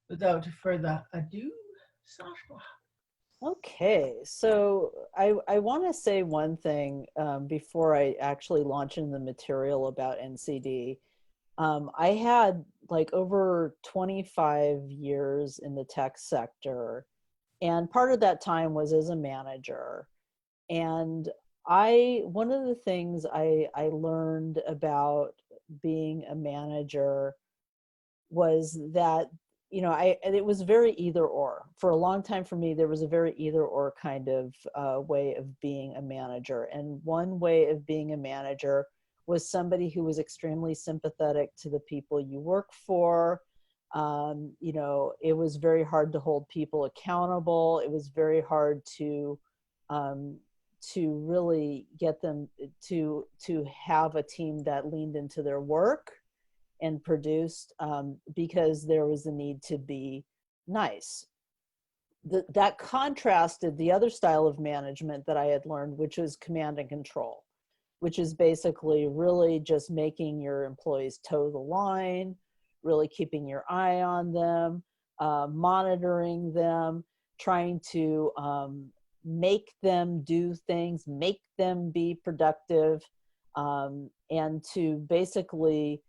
without further ado, Sasha. Okay, so I want to say one thing before I actually launch into the material about NCD. I had like over 25 years in the tech sector, and part of that time was as a manager. And one of the things I learned about being a manager was that it was very either or. For a long time for me, there was a very either or kind of way of being a manager. And one way of being a manager was somebody who was extremely sympathetic to the people you work for. It was very hard to hold people accountable. It was very hard um, to really get them to have a team that leaned into their work and produced, because there was a need to be nice. That contrasted the other style of management that I had learned, which was command and control, which is basically really just making your employees toe the line, really keeping your eye on them, monitoring them, trying to make them do things, make them be productive, and to basically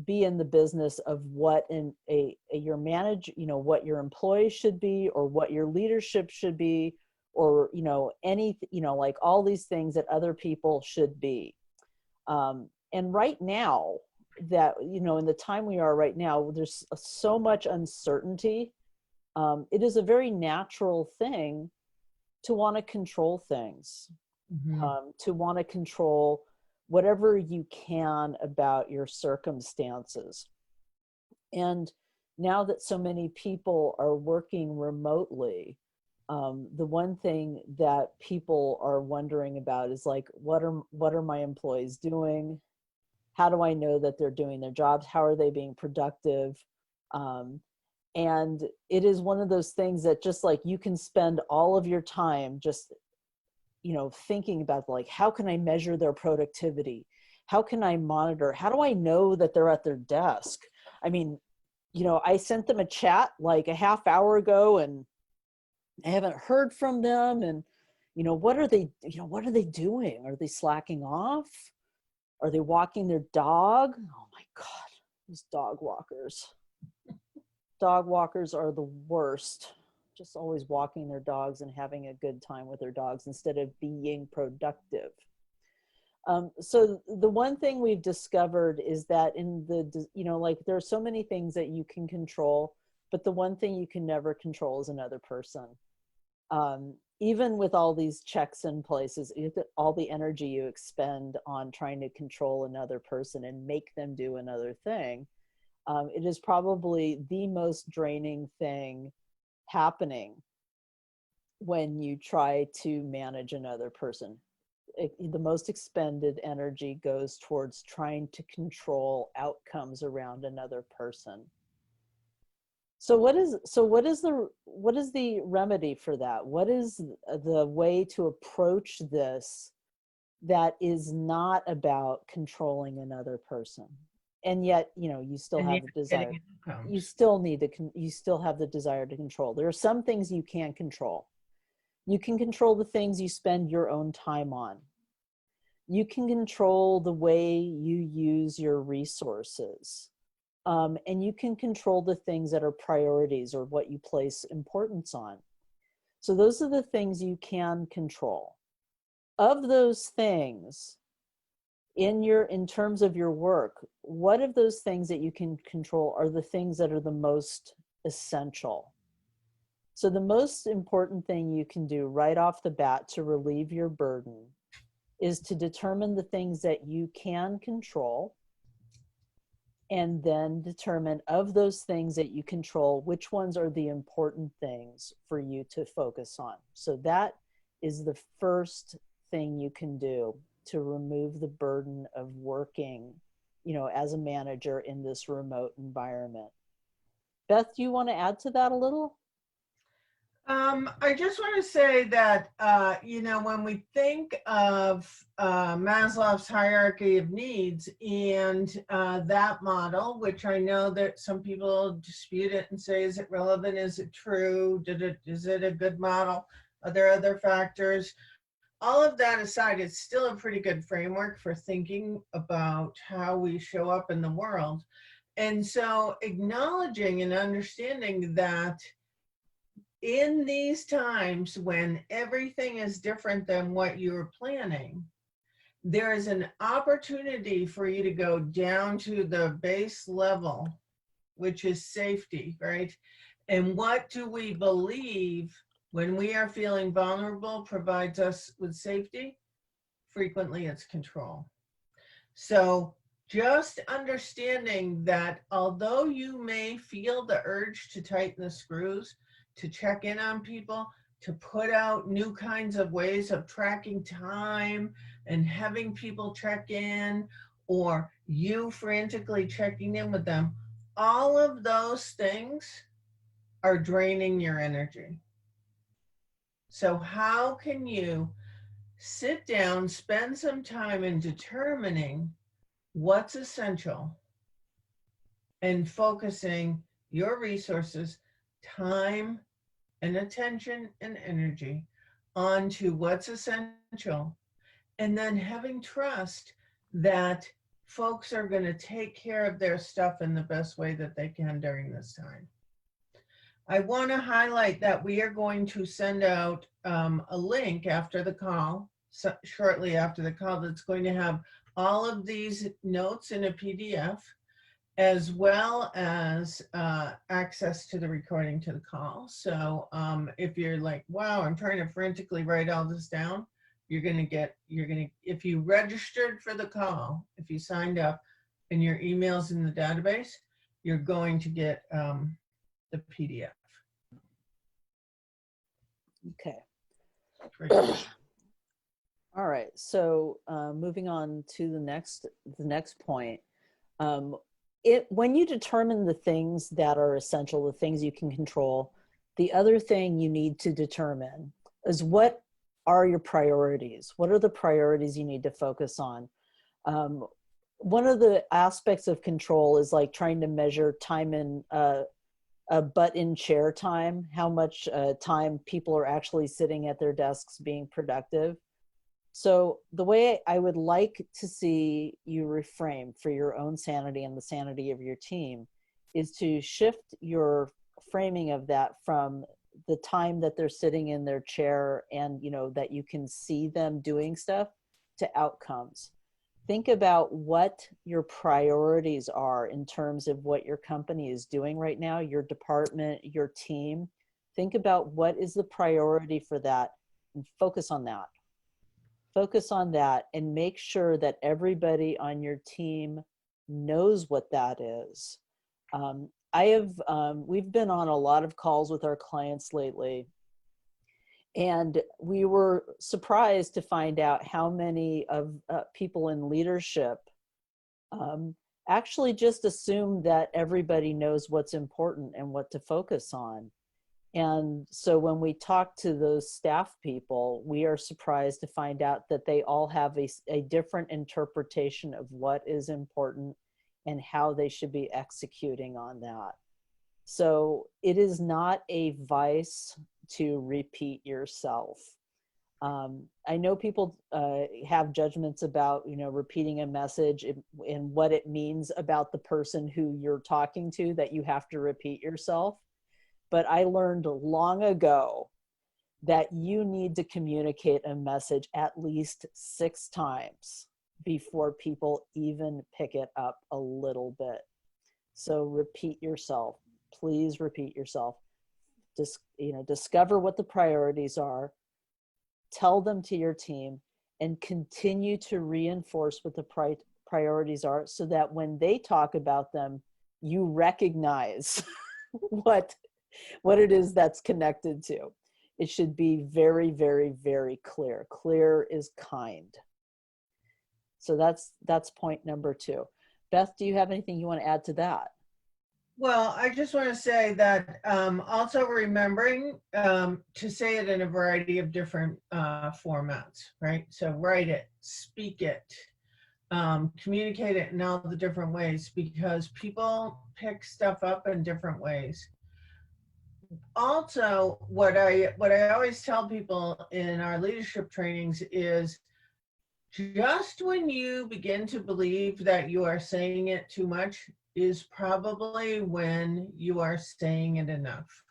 be in the business of what your what your employees should be, or what your leadership should be, or like all these things that other people should be. And right now, that in the time we are right now, there's so much uncertainty. It is a very natural thing to want to control things, Mm-hmm. to want to control whatever you can about your circumstances. And now that so many people are working remotely, the one thing that people are wondering about is like, what are my employees doing? How do I know that they're doing their jobs? How are they being productive? Um, and it is one of those things that just like you can spend all of your time just thinking about, like, how can I measure their productivity? How can I monitor? How do I know that they're at their desk? I mean, I sent them a chat like a half hour ago and I haven't heard from them. And, what are they doing? Are they slacking off? Are they walking their dog? Oh my God, these dog walkers. Dog walkers are the worst. Just always walking their dogs and having a good time with their dogs instead of being productive. So the one thing we've discovered is that like there are so many things that you can control, but the one thing you can never control is another person. Even with all these checks in places, all the energy you expend on trying to control another person and make them do another thing, it is probably the most draining thing happening when you try to manage another person. The most expended energy goes towards trying to control outcomes around another person. So what is the remedy for that? What is the way to approach this that is not about controlling another person? And yet, you still And have yet the getting desire. You outcomes. still you still have the desire to control. There are some things you can't control. You can control the things you spend your own time on. You can control the way you use your resources. And you can control the things that are priorities or what you place importance on. So those are the things you can control. Of those things, in terms of your work, what of those things that you can control are the things that are the most essential? So the most important thing you can do right off the bat to relieve your burden is to determine the things that you can control, and then determine, of those things that you control, which ones are the important things for you to focus on. So that is the first thing you can do to remove the burden of working, as a manager in this remote environment. Beth, do you want to add to that a little? I just want to say that, when we think of Maslow's hierarchy of needs and that model, which I know that some people dispute it and say, is it relevant? Is it true? Is it a good model? Are there other factors? All of that aside, it's still a pretty good framework for thinking about how we show up in the world. And so acknowledging and understanding that in these times when everything is different than what you were planning, there is an opportunity for you to go down to the base level, which is safety, right? And what do we believe when we are feeling vulnerable provides us with safety? Frequently, it's control. So just understanding that although you may feel the urge to tighten the screws, to check in on people, to put out new kinds of ways of tracking time and having people check in, or you frantically checking in with them, all of those things are draining your energy. So how can you sit down, spend some time in determining what's essential and focusing your resources, time and attention and energy onto what's essential, and then having trust that folks are going to take care of their stuff in the best way that they can during this time. I want to highlight that we are going to send out a link after the call, shortly after the call, that's going to have all of these notes in a PDF, as well as access to the recording to the call. So if you're like, wow, I'm trying to frantically write all this down, if you registered for the call, if you signed up and your email's in the database, you're going to get the PDF. Okay. Great. All right. So moving on to the next point. When you determine the things that are essential, the things you can control, the other thing you need to determine is what are your priorities? What are the priorities you need to focus on? One of the aspects of control is like trying to measure time in butt in chair time, how much time people are actually sitting at their desks being productive. So the way I would like to see you reframe for your own sanity and the sanity of your team is to shift your framing of that from the time that they're sitting in their chair and, you know, that you can see them doing stuff, to outcomes. Think about what your priorities are in terms of what your company is doing right now, your department, your team. Think about what is the priority for that and focus on that. Focus on that and make sure that everybody on your team knows what that is. We've been on a lot of calls with our clients lately, and we were surprised to find out how many of people in leadership actually just assume that everybody knows what's important and what to focus on. And so when we talk to those staff people, we are surprised to find out that they all have a different interpretation of what is important and how they should be executing on that. So it is not a vice to repeat yourself. I know people have judgments about, you know, repeating a message and what it means about the person who you're talking to, that you have to repeat yourself. But I learned long ago that you need to communicate a message at least 6 times before people even pick it up a little bit. So repeat yourself. Please repeat yourself. Just, you know, discover what the priorities are, tell them to your team, and continue to reinforce what the priorities are, so that when they talk about them, you recognize what it is that's connected to. It should be very, very, very clear. Clear is kind. So that's point number 2. Beth, do you have anything you want to add to that? Well, I just want to say that also remembering to say it in a variety of different formats, right? So write it, speak it, communicate it in all the different ways because people pick stuff up in different ways. Also, what I always tell people in our leadership trainings is just when you begin to believe that you are saying it too much is probably when you are saying it enough.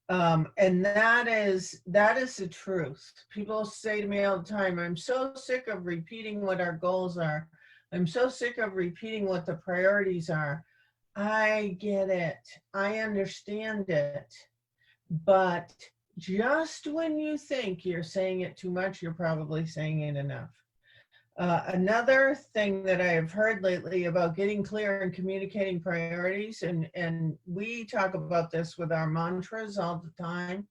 And that is the truth. People say to me all the time, I'm so sick of repeating what our goals are. I'm so sick of repeating what the priorities are. I get it. I understand it. But just when you think you're saying it too much, you're probably saying it enough. Another thing that I have heard lately about getting clear and communicating priorities, and we talk about this with our mantras all the time,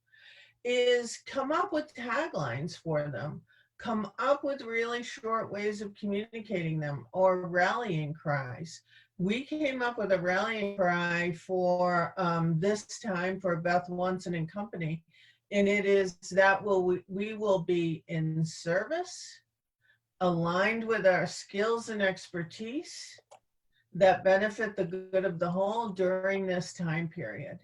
is come up with taglines for them. Come up with really short ways of communicating them or rallying cries. We came up with a rallying cry for this time for Beth Onson and Company, and it is that we will be in service, aligned with our skills and expertise that benefit the good of the whole during this time period.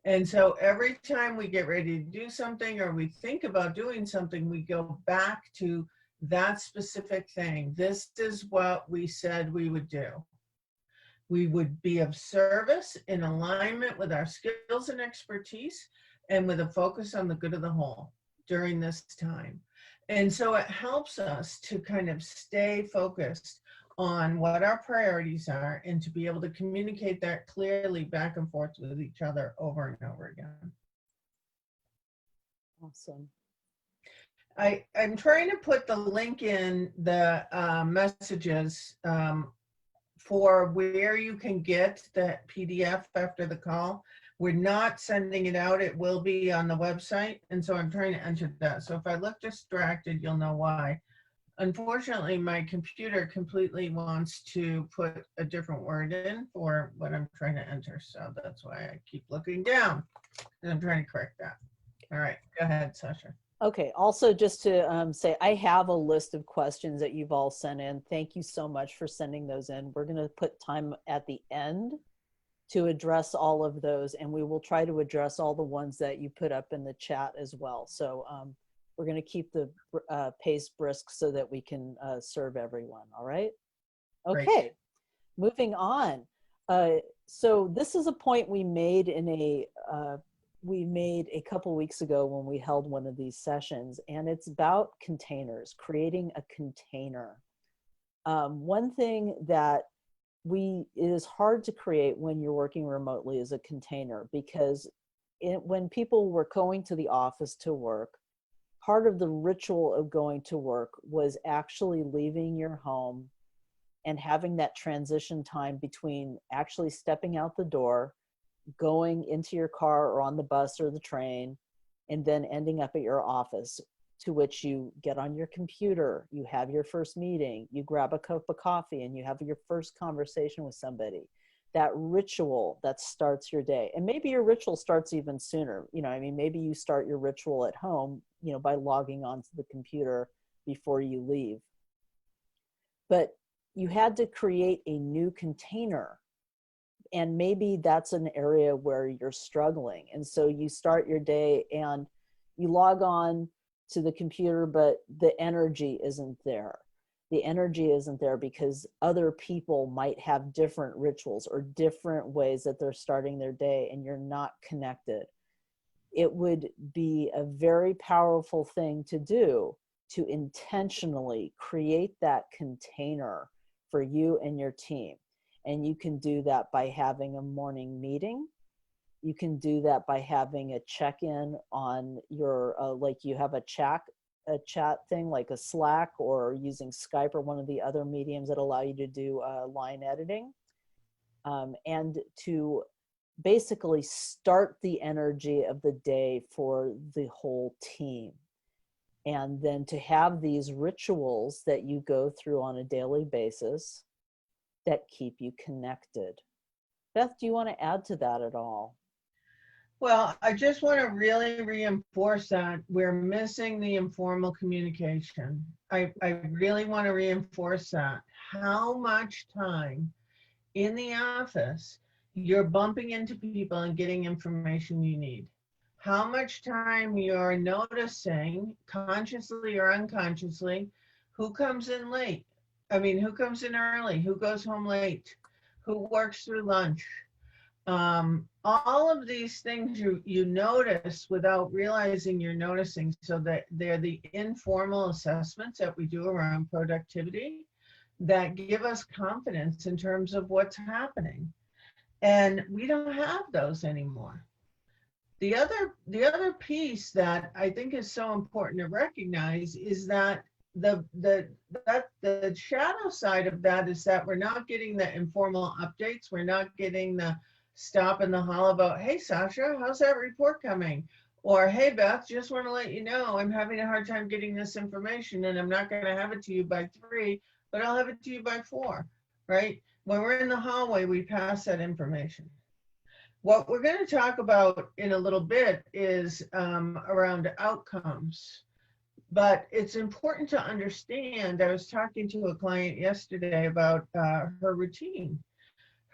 And so every time we get ready to do something or we think about doing something, we go back to that specific thing. This is what we said we would do. We would be of service in alignment with our skills and expertise and with a focus on the good of the whole during this time. And so it helps us to kind of stay focused on what our priorities are and to be able to communicate that clearly back and forth with each other over and over again. Awesome. I'm trying to put the link in the messages for where you can get the PDF after the call. We're not sending it out. It will be on the website. And so I'm trying to enter that. So if I look distracted, you'll know why. Unfortunately, my computer completely wants to put a different word in for what I'm trying to enter. So that's why I keep looking down and I'm trying to correct that. All right, go ahead, Sasha. Okay, also just to say, I have a list of questions that you've all sent in. Thank you so much for sending those in. We're going to put time at the end to address all of those, and we will try to address all the ones that you put up in the chat as well. So we're going to keep the pace brisk so that we can serve everyone. All right. Okay. Great. Moving on. So this is a point we made in a couple weeks ago when we held one of these sessions, and it's about containers, creating a container. One thing that it is hard to create when you're working remotely is a container, because when people were going to the office to work, part of the ritual of going to work was actually leaving your home and having that transition time between actually stepping out the door, going into your car or on the bus or the train, and then ending up at your office, to which you get on your computer, you have your first meeting, you grab a cup of coffee, and you have your first conversation with somebody. That ritual that starts your day. And maybe your ritual starts even sooner. Maybe you start your ritual at home, by logging onto the computer before you leave. But you had to create a new container. And maybe that's an area where you're struggling. And so you start your day and you log on to the computer, but the energy isn't there. The energy isn't there because other people might have different rituals or different ways that they're starting their day, and you're not connected. It would be a very powerful thing to do to intentionally create that container for you and your team. And you can do that by having a morning meeting. You can do that by having a check-in on your, like you have a chat thing like a Slack, or using Skype or one of the other mediums that allow you to do line editing. And to basically start the energy of the day for the whole team. And then to have these rituals that you go through on a daily basis that keep you connected. Beth, do you want to add to that at all? Well, I just want to really reinforce that we're missing the informal communication. I really want to reinforce that. How much time in the office you're bumping into people and getting information you need? How much time you're noticing, consciously or unconsciously, who comes in late? I mean, who comes in early? Who goes home late? Who works through lunch? All of these things you notice without realizing you're noticing, so that they're the informal assessments that we do around productivity that give us confidence in terms of what's happening. And we don't have those anymore. The other piece that I think is so important to recognize is that the shadow side of that is that we're not getting the informal updates. We're not getting the stop in the hall about, hey Sasha, how's that report coming? Or hey Beth, just want to let you know I'm having a hard time getting this information and I'm not going to have it to you by 3, but I'll have it to you by 4, right? When we're in the hallway, we pass that information. What we're going to talk about in a little bit is around outcomes. But it's important to understand, I was talking to a client yesterday about her routine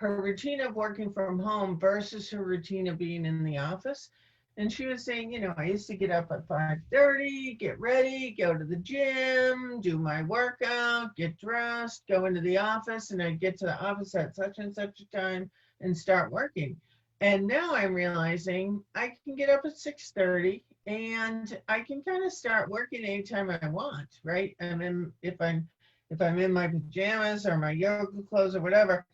of working from home versus her routine of being in the office. And she was saying, I used to get up at 5:30, get ready, go to the gym, do my workout, get dressed, go into the office, and I'd get to the office at such and such a time and start working. And now I'm realizing I can get up at 6:30 and I can kind of start working anytime I want, right? If I'm in my pajamas or my yoga clothes or whatever,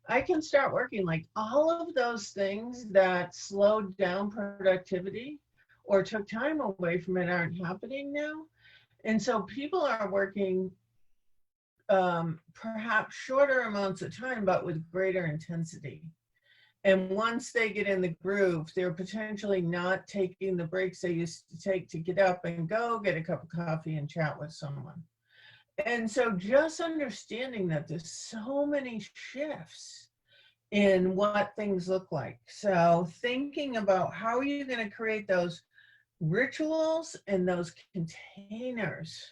I can start working. Like, all of those things that slowed down productivity or took time away from it aren't happening now. And so people are working perhaps shorter amounts of time, but with greater intensity. And once they get in the groove, they're potentially not taking the breaks they used to take to get up and go get a cup of coffee and chat with someone. And so just understanding that there's so many shifts in what things look like. So thinking about how are you going to create those rituals and those containers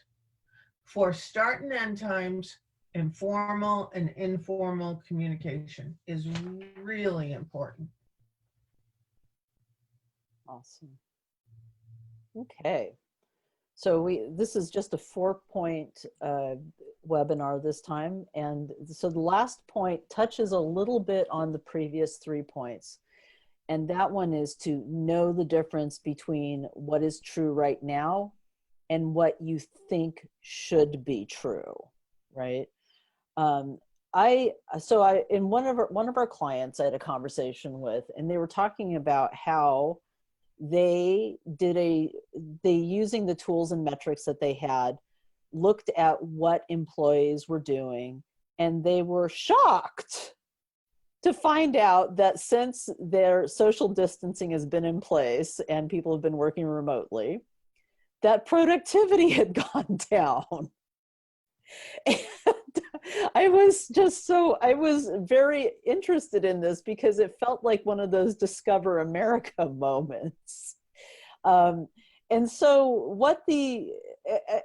for start and end times, informal and informal communication is really important. Awesome. Okay. So this is just a 4-point webinar this time. And so the last point touches a little bit on the previous 3 points. And that one is to know the difference between what is true right now and what you think should be true, right? In one of our clients I had a conversation with, and they were talking about how they using the tools and metrics that they had, looked at what employees were doing, and they were shocked to find out that since their social distancing has been in place and people have been working remotely, that productivity had gone down. And I was very interested in this because it felt like one of those Discover America moments. And so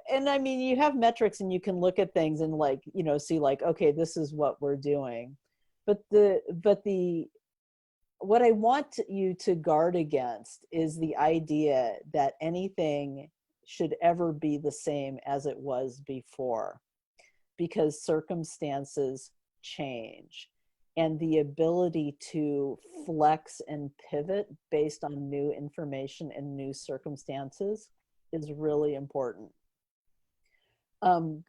and I mean, you have metrics and you can look at things and see okay, this is what we're doing. But what I want you to guard against is the idea that anything should ever be the same as it was before, because circumstances change, and the ability to flex and pivot based on new information and new circumstances is really important. And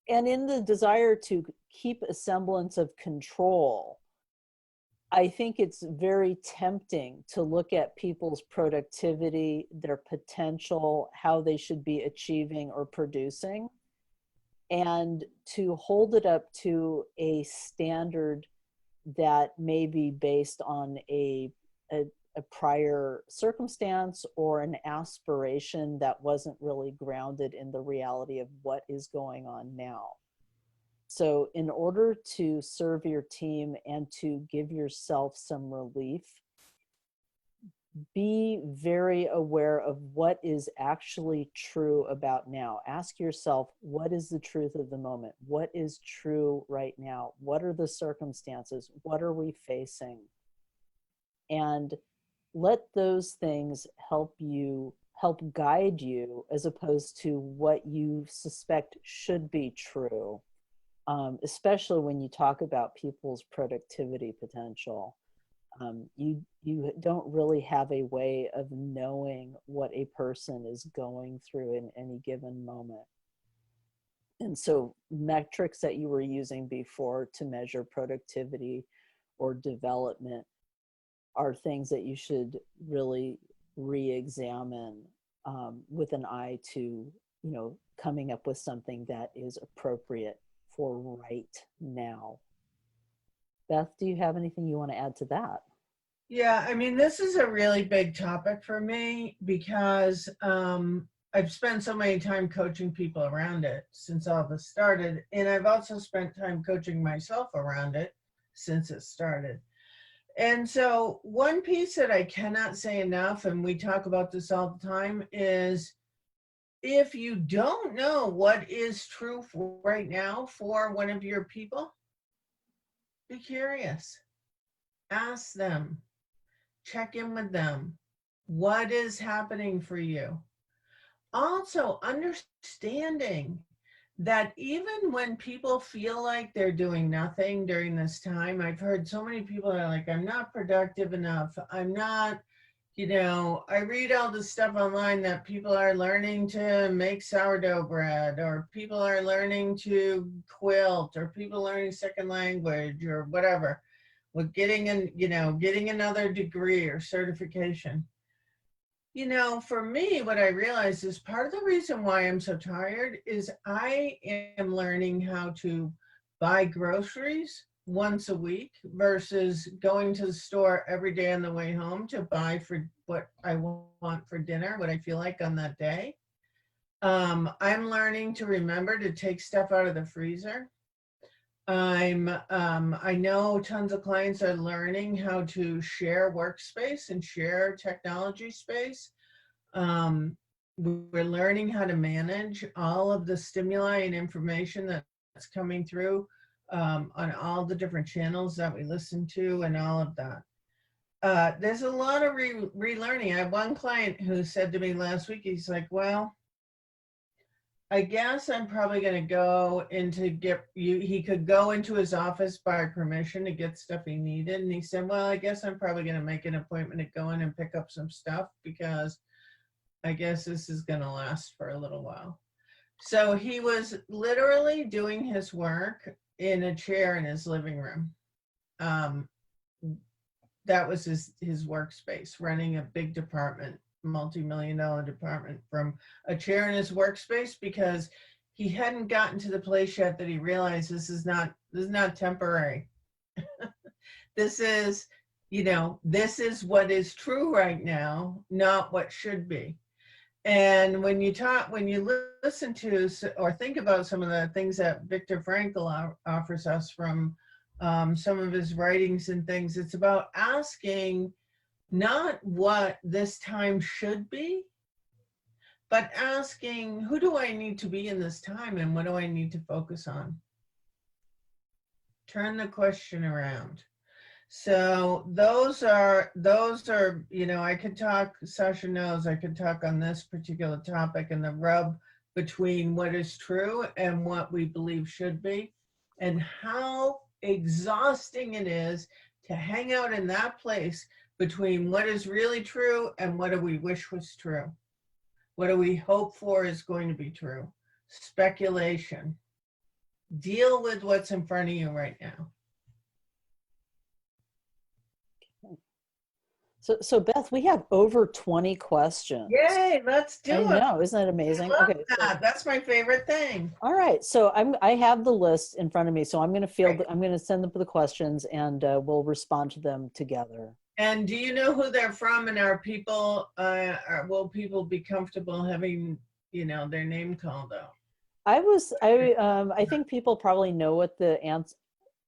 in the desire to keep a semblance of control, I think it's very tempting to look at people's productivity, their potential, how they should be achieving or producing, and to hold it up to a standard that may be based on a prior circumstance or an aspiration that wasn't really grounded in the reality of what is going on now. So in order to serve your team and to give yourself some relief, be very aware of what is actually true about now. Ask yourself, what is the truth of the moment? What is true right now? What are the circumstances? What are we facing? And let those things help guide you, as opposed to what you suspect should be true, especially when you talk about people's productivity potential. You don't really have a way of knowing what a person is going through in any given moment. And so metrics that you were using before to measure productivity or development are things that you should really re-examine, with an eye to, coming up with something that is appropriate for right now. Beth, do you have anything you want to add to that? Yeah, I mean, this is a really big topic for me because I've spent so many time coaching people around it since all this started. And I've also spent time coaching myself around it since it started. And so one piece that I cannot say enough, and we talk about this all the time, is if you don't know what is true for right now for one of your people, be curious. Ask them. Check in with them. What is happening for you? Also, understanding that even when people feel like they're doing nothing during this time, I've heard so many people are like, I'm not productive enough. I'm not, I read all this stuff online that people are learning to make sourdough bread, or people are learning to quilt, or people learning second language, or whatever, with getting another degree or certification. For me, what I realized is part of the reason why I'm so tired is I am learning how to buy groceries once a week versus going to the store every day on the way home to buy for what I want for dinner, what I feel like on that day. I'm learning to remember to take stuff out of the freezer. I know tons of clients are learning how to share workspace and share technology space. We're learning how to manage all of the stimuli and information that's coming through on all the different channels that we listen to and all of that. There's a lot of relearning. I have one client who said to me last week, he's like, well, I guess I'm probably going to go he could go into his office by permission to get stuff he needed. And he said, well, I guess I'm probably going to make an appointment to go in and pick up some stuff because I guess this is going to last for a little while. So he was literally doing his work in a chair in his living room. That was his workspace, running a big department, multi-million-dollar department, from a chair in his workspace, because he hadn't gotten to the place yet that he realized this is not temporary. This is, this is what is true right now, not what should be. And when you listen to or think about some of the things that Viktor Frankl offers us from some of his writings and things, it's about asking not what this time should be, but asking, who do I need to be in this time and what do I need to focus on? Turn the question around. So those are, I could talk, Sasha knows I could talk on this particular topic and the rub between what is true and what we believe should be, and how exhausting it is to hang out in that place between what is really true and what do we wish was true. What do we hope for is going to be true? Speculation. Deal with what's in front of you right now. So Beth, we have over 20 questions. Yay, let's do it. I know, isn't that amazing? I love that. That's my favorite thing. All right, so I have the list in front of me, so I'm going to send them the questions, and we'll respond to them together. And do you know who they're from? And will people be comfortable having their name called out? I think people probably know what the answer.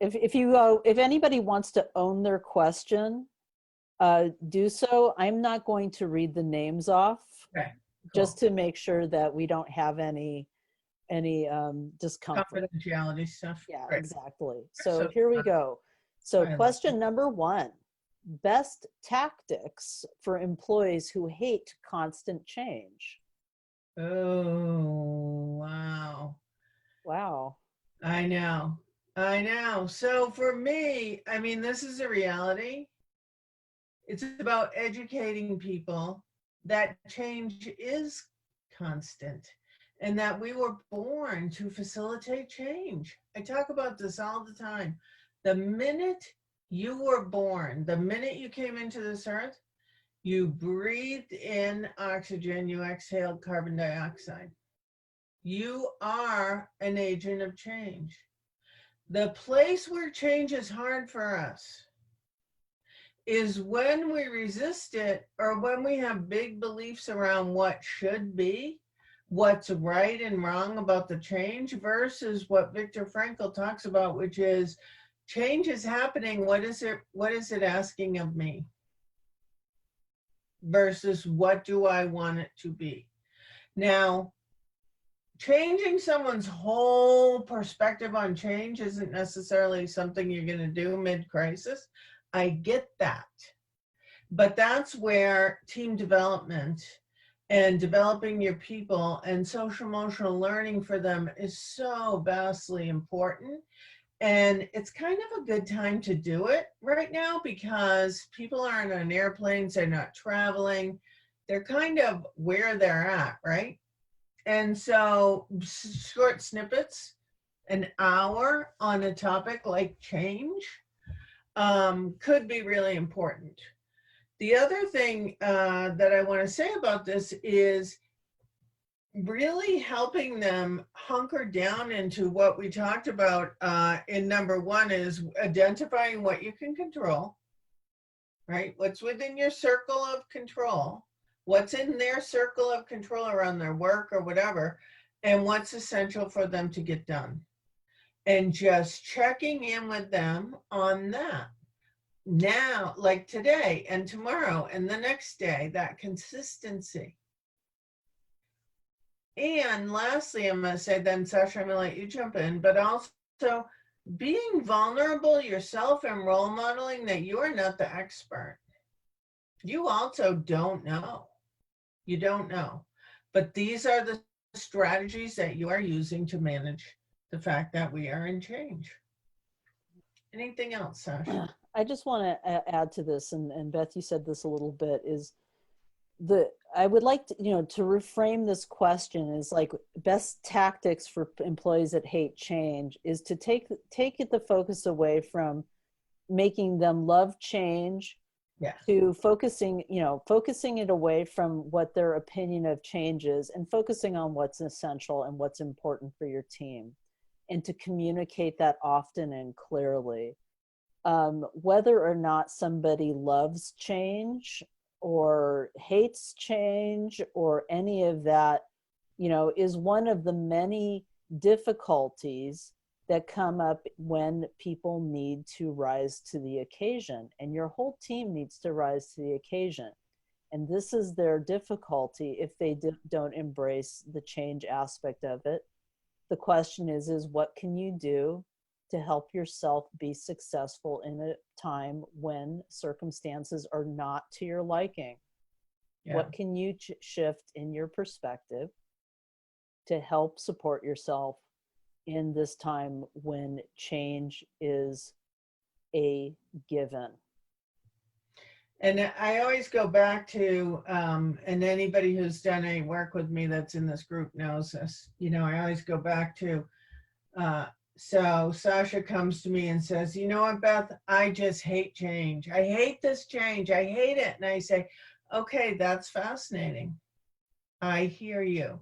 If anybody wants to own their question, do so. I'm not going to read the names off, Okay, just cool. to make sure that we don't have any discomfort. Confidentiality stuff. Yeah, Great. exactly. So So here we go. So I like question number 1, best tactics for employees who hate constant change. Oh, wow. Wow. I know. I know. So for me, I mean, this is a reality. It's about educating people that change is constant and that we were born to facilitate change. I talk about this all the time. The minute you were born, the minute you came into this earth, you breathed in oxygen, you exhaled carbon dioxide. You are an agent of change. The place where change is hard for us is when we resist it or when we have big beliefs around what should be, what's right and wrong about the change versus what Viktor Frankl talks about, which is change is happening. What is it asking of me? Versus what do I want it to be? Now, changing someone's whole perspective on change isn't necessarily something you're going to do mid-crisis. I get that. But that's where team development and developing your people and social emotional learning for them is so vastly important. And it's kind of a good time to do it right now because people aren't on airplanes, they're not traveling, they're kind of where they're at, right? And so short snippets, an hour on a topic like change, could be really important. The other thing that I want to say about this is really helping them hunker down into what we talked about in number 1 is identifying what you can control, right? What's within your circle of control, what's in their circle of control around their work or whatever, and what's essential for them to get done. And just checking in with them on that. Now, like today and tomorrow and the next day, that consistency. And lastly, I'm going to say, then Sasha, I'm going to let you jump in, but also being vulnerable yourself and role modeling that you are not the expert. You also don't know. You don't know. But these are the strategies that you are using to manage the fact that we are in change. Anything else, Sasha? I just want to add to this, and Beth, you said this a little bit, is I would like to, to reframe this question is like best tactics for employees that hate change is to take the focus away from making them love change, Yeah. to focusing it away from what their opinion of change is and focusing on what's essential and what's important for your team, and to communicate that often and clearly. Whether or not somebody loves change or hates change or any of that, is one of the many difficulties that come up when people need to rise to the occasion, and your whole team needs to rise to the occasion. And this is their difficulty if they don't embrace the change aspect of it. The question is what can you do to help yourself be successful in a time when circumstances are not to your liking? Yeah. What can you shift in your perspective to help support yourself in this time when change is a given? And I always go back to, and anybody who's done any work with me that's in this group knows this, I always go back to, so Sasha comes to me and says, you know what, Beth, I just hate change. I hate this change. I hate it. And I say, okay, that's fascinating. I hear you.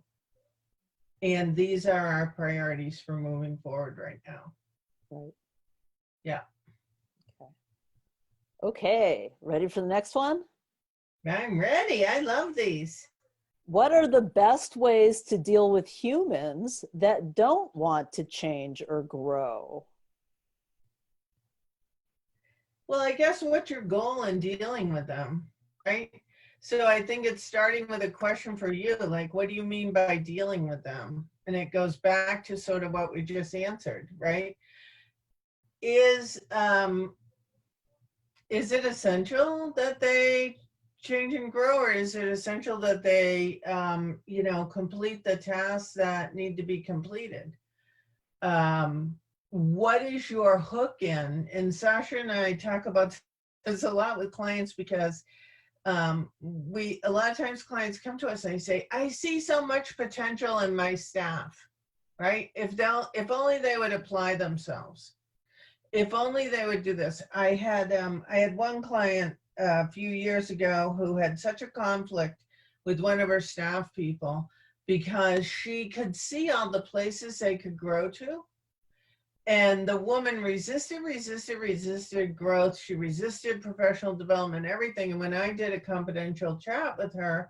And these are our priorities for moving forward right now. Right. Yeah. Okay, ready for the next one? I'm ready. I love these. what are the best ways to deal with humans that don't want to change or grow? Well, I guess what's your goal in dealing with them, right? So I think it's starting with a question for you, like, what do you mean by dealing with them? And it goes back to sort of what we just answered, right? Is is it essential that they change and grow, or is it essential that they, complete the tasks that need to be completed? What is your hook in? And Sasha and I talk about this a lot with clients because we a lot of times clients come to us and they say, I see so much potential in my staff, right? If only they would apply themselves. If only they would do this. I had one client a few years ago who had such a conflict with one of her staff people because she could see all the places they could grow to. And the woman resisted growth. She resisted professional development, everything. And when I did a confidential chat with her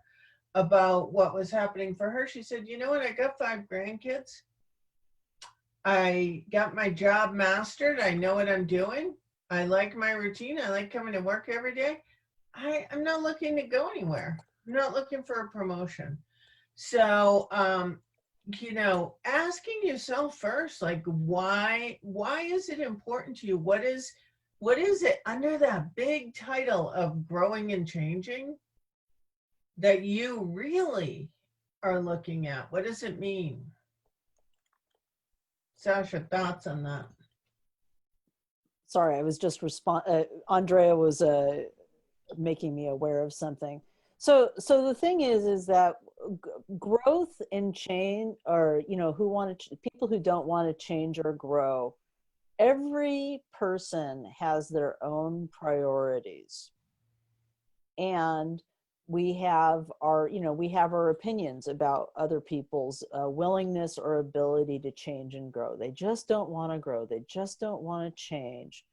about what was happening for her, she said, you know what? I got 5 grandkids. I got my job mastered. I know what I'm doing. I like my routine. I like coming to work every day. I'm not looking to go anywhere. I'm not looking for a promotion. So, asking yourself first, like, why is it important to you? What is it under that big title of growing and changing that you really are looking at? What does it mean? Sasha, thoughts on that? Sorry, I was just Andrea was making me aware of something. So the thing is that growth and change, or people who don't want to change or grow, every person has their own priorities, and we have our opinions about other people's willingness or ability to change and grow. They just don't want to grow. They just don't want to change.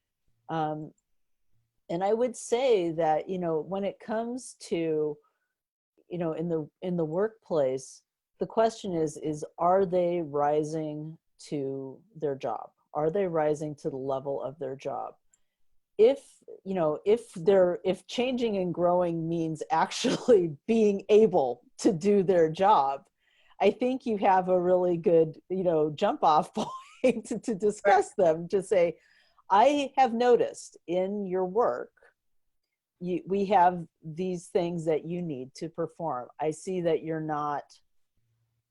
And I would say that, when it comes to, in the workplace, the question is, are they rising to their job? Are they rising to the level of their job? If changing and growing means actually being able to do their job, I think you have a really good, jump off point to discuss them, to say, I have noticed in your work, we have these things that you need to perform. I see that you're not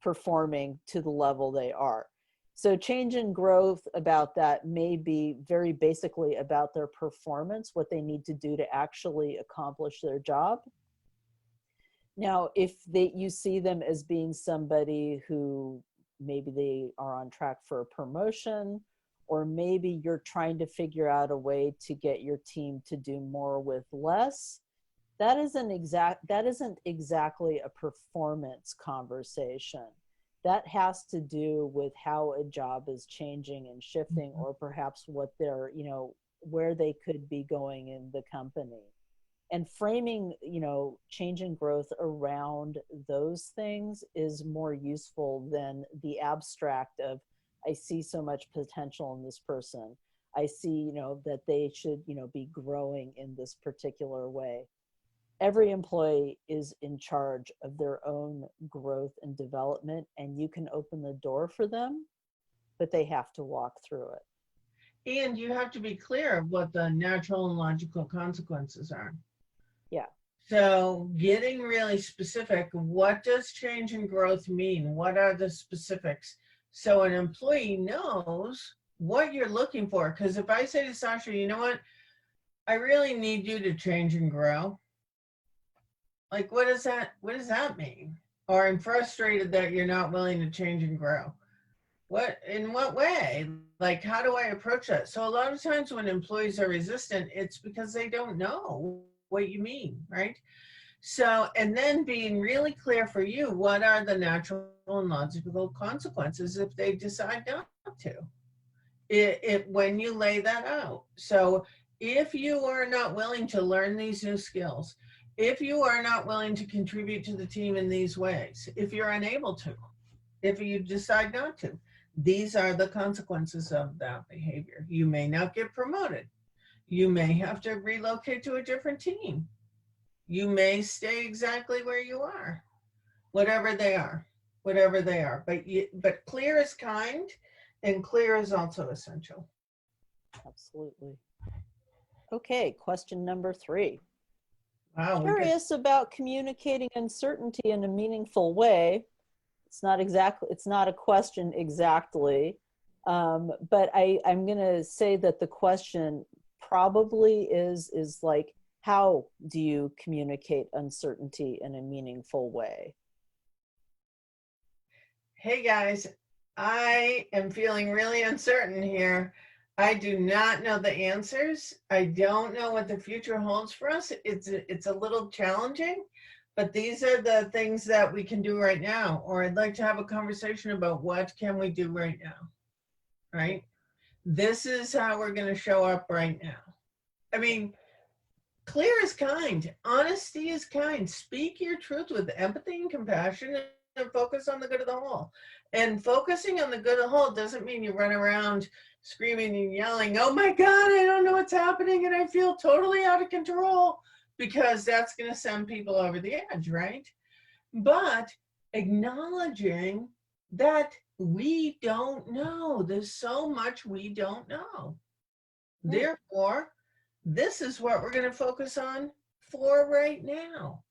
performing to the level they are. So change and growth about that may be very basically about their performance, what they need to do to actually accomplish their job. Now, if you see them as being somebody who maybe they are on track for a promotion, or maybe you're trying to figure out a way to get your team to do more with less, that isn't exactly a performance conversation. That has to do with how a job is changing and shifting, or perhaps what they're, where they could be going in the company. And framing, change and growth around those things is more useful than the abstract of, I see so much potential in this person. I see, that they should, be growing in this particular way. Every employee is in charge of their own growth and development, and you can open the door for them, but they have to walk through it. And you have to be clear of what the natural and logical consequences are. Yeah. So getting really specific, what does change and growth mean? What are the specifics? So an employee knows what you're looking for. Because if I say to Sasha, you know what, I really need you to change and grow. Like, what does that mean? Or I'm frustrated that you're not willing to change and grow. In what way? Like, how do I approach that? So a lot of times when employees are resistant, it's because they don't know what you mean, right? So, and then being really clear for you, what are the natural and logical consequences if they decide not to? When you lay that out. So if you are not willing to learn these new skills, If you are not willing to contribute to the team in these ways, if you're unable to, if you decide not to, these are the consequences of that behavior. You may not get promoted. You may have to relocate to a different team. You may stay exactly where you are, whatever they are, whatever they are. But clear is kind, and clear is also essential. Absolutely. Okay, question number 3. Wow, Curious about communicating uncertainty in a meaningful way. It's not a question exactly, but I'm going to say that the question probably is like, how do you communicate uncertainty in a meaningful way? Hey guys, I am feeling really uncertain here. I do not know the answers. I don't know what the future holds for us. It's a little challenging, but these are the things that we can do right now. Or I'd like to have a conversation about what can we do right now, right? This is how we're going to show up right now. I mean, clear is kind. Honesty is kind. Speak your truth with empathy and compassion and focus on the good of the whole. And focusing on the good of the whole doesn't mean you run around screaming and yelling, oh my God, I don't know what's happening and I feel totally out of control, because that's going to send people over the edge, right? But acknowledging that we don't know. There's so much we don't know. Therefore, this is what we're going to focus on for right now.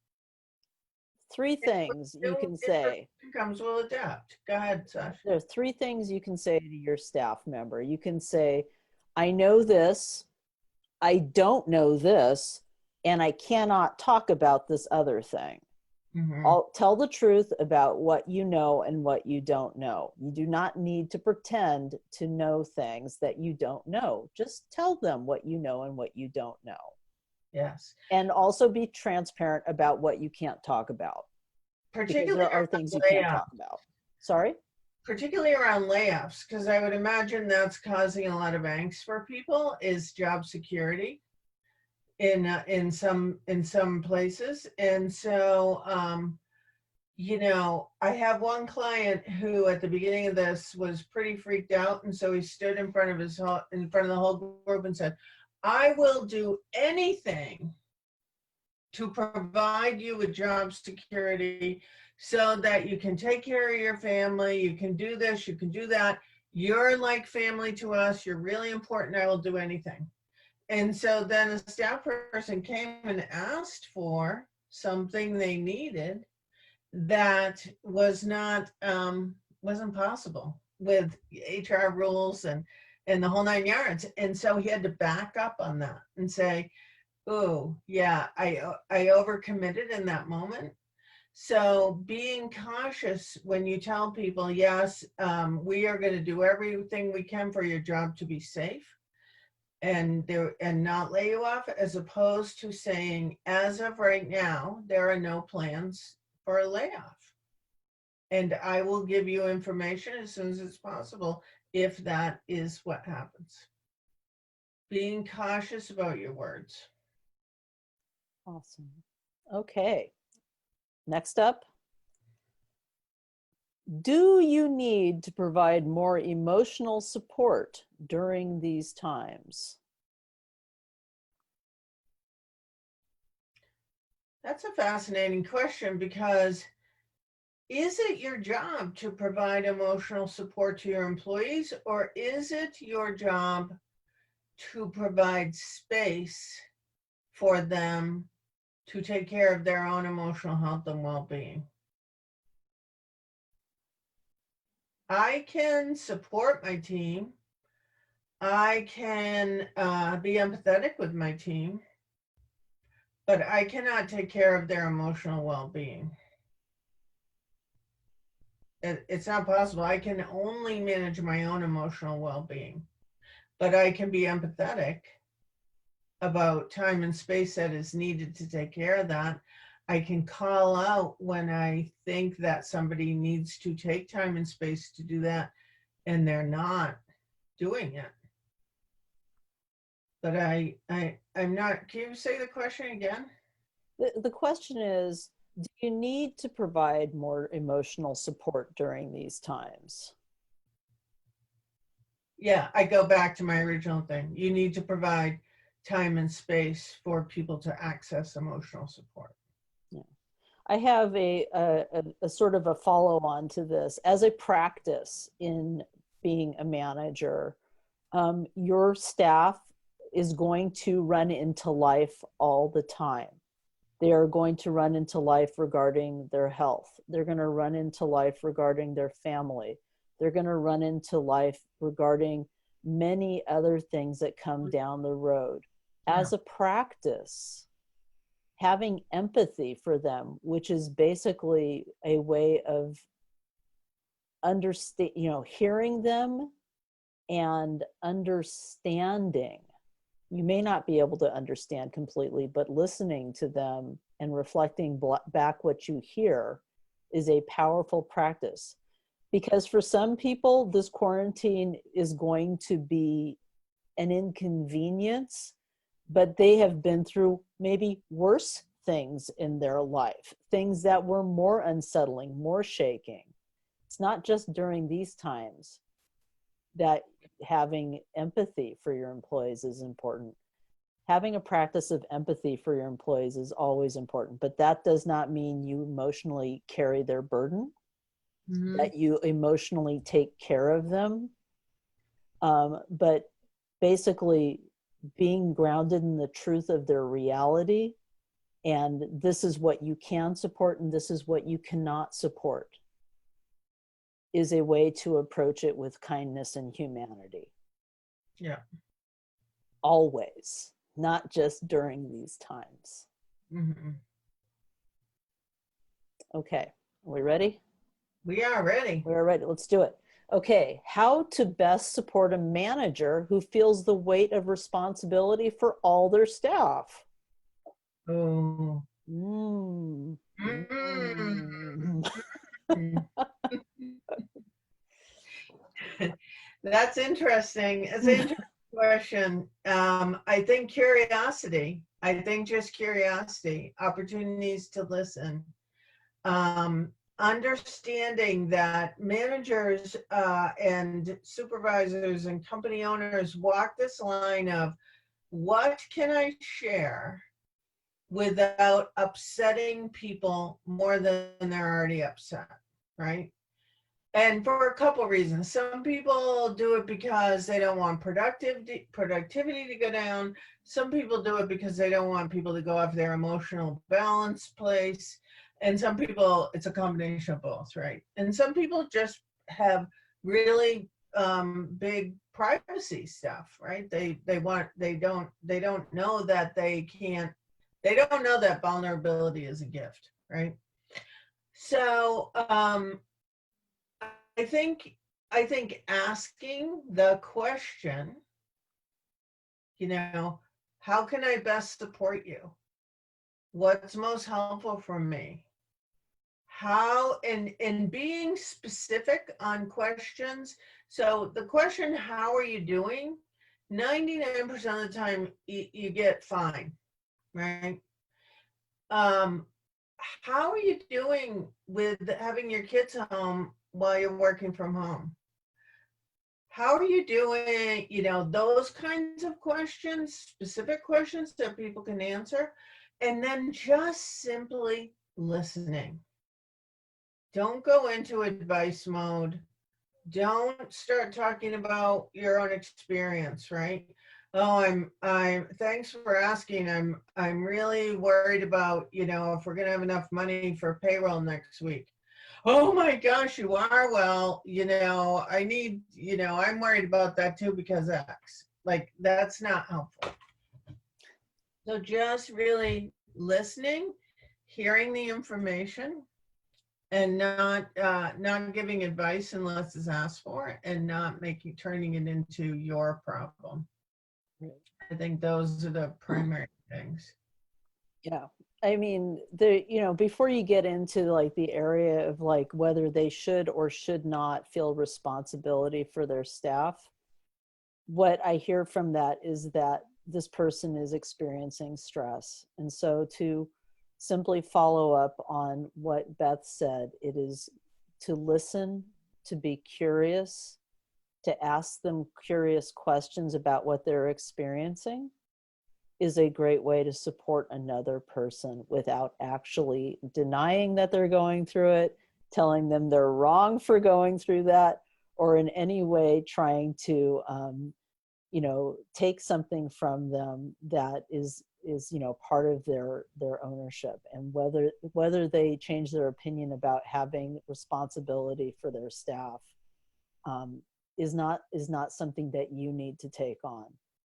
3 things you can say. Comes, we'll adapt. Go ahead, Sasha. There are 3 things you can say to your staff member. You can say, I know this, I don't know this, and I cannot talk about this other thing. I'll tell the truth about what you know and what you don't know. You do not need to pretend to know things that you don't know. Just tell them what you know and what you don't know. Yes. And also be transparent about what you can't talk about. Particularly there are things you can't talk about. Sorry? Particularly around layoffs, because I would imagine that's causing a lot of angst for people, is job security in some places. And so you know, I have one client who at the beginning of this was pretty freaked out, and so he stood in front of the whole group and said, I will do anything to provide you with job security so that you can take care of your family, you can do this, you can do that. You're like family to us, you're really important, I will do anything. And so then a staff person came and asked for something they needed that was not, wasn't possible with HR rules and the whole 9 yards. And so he had to back up on that and say, oh yeah, I overcommitted in that moment. So being cautious when you tell people, yes, we are going to do everything we can for your job to be safe and not lay you off, as opposed to saying, as of right now, there are no plans for a layoff. And I will give you information as soon as it's possible if that is what happens. Being cautious about your words. Awesome. Okay. Next up. Do you need to provide more emotional support during these times? That's a fascinating question, because is it your job to provide emotional support to your employees, or is it your job to provide space for them to take care of their own emotional health and well-being? I can support my team. I can be empathetic with my team, but I cannot take care of their emotional well-being. It's not possible. I can only manage my own emotional well-being, but I can be empathetic about time and space that is needed to take care of that. I can call out when I think that somebody needs to take time and space to do that and they're not doing it. But I'm not, can you say the question again? The question is, do you need to provide more emotional support during these times? Yeah, I go back to my original thing. You need to provide time and space for people to access emotional support. Yeah. I have a sort of a follow on to this. As a practice in being a manager, your staff is going to run into life all the time. They are going to run into life regarding their health. They're going to run into life regarding their family. They're going to run into life regarding many other things that come down the road. As a practice, having empathy for them, which is basically a way of understand, hearing them and understanding. You may not be able to understand completely, but listening to them and reflecting back what you hear is a powerful practice. Because for some people, this quarantine is going to be an inconvenience, but they have been through maybe worse things in their life, things that were more unsettling, more shaking. It's not just during these times that having empathy for your employees is important. Having a practice of empathy for your employees is always important, but that does not mean you emotionally carry their burden, that you emotionally take care of them. But basically being grounded in the truth of their reality, and this is what you can support and this is what you cannot support, is a way to approach it with kindness and humanity. Yeah. Always, not just during these times. Okay, are we ready? We are ready. We are ready. Let's do it. Okay, how to best support a manager who feels the weight of responsibility for all their staff. Oh. Mm. Mm. That's interesting. It's an interesting question. I think curiosity. I think just curiosity, opportunities to listen. Understanding that managers and supervisors and company owners walk this line of what can I share without upsetting people more than they're already upset, right? And for a couple reasons. Some people do it because they don't want productivity to go down. Some people do it because they don't want people to go off their emotional balance place. And some people, it's a combination of both, right? And some people just have really big privacy stuff, right? They don't know that they don't know that vulnerability is a gift, right? So I think asking the question, how can I best support you? What's most helpful for me? How, and being specific on questions. So the question, how are you doing? 99% of the time you get fine, right? How are you doing with having your kids home while you're working from home? How are you doing? Those kinds of questions, specific questions that people can answer, and then just simply listening. Don't go into advice mode. Don't start talking about your own experience, right? Oh, I'm thanks for asking. I'm really worried about, if we're gonna have enough money for payroll next week. Oh my gosh, you are? Well, I need, I'm worried about that too because X. Like, that's not helpful. So just really listening, hearing the information, and not giving advice unless it's asked for, and not turning it into your problem. I think those are the primary things. Yeah. I mean, before you get into like the area of like whether they should or should not feel responsibility for their staff, what I hear from that is that this person is experiencing stress. And so to simply follow up on what Beth said. It is to listen, to be curious, to ask them curious questions about what they're experiencing is a great way to support another person without actually denying that they're going through it, telling them they're wrong for going through that, or in any way trying to take something from them that is part of their ownership. And whether they change their opinion about having responsibility for their staff is not something that you need to take on,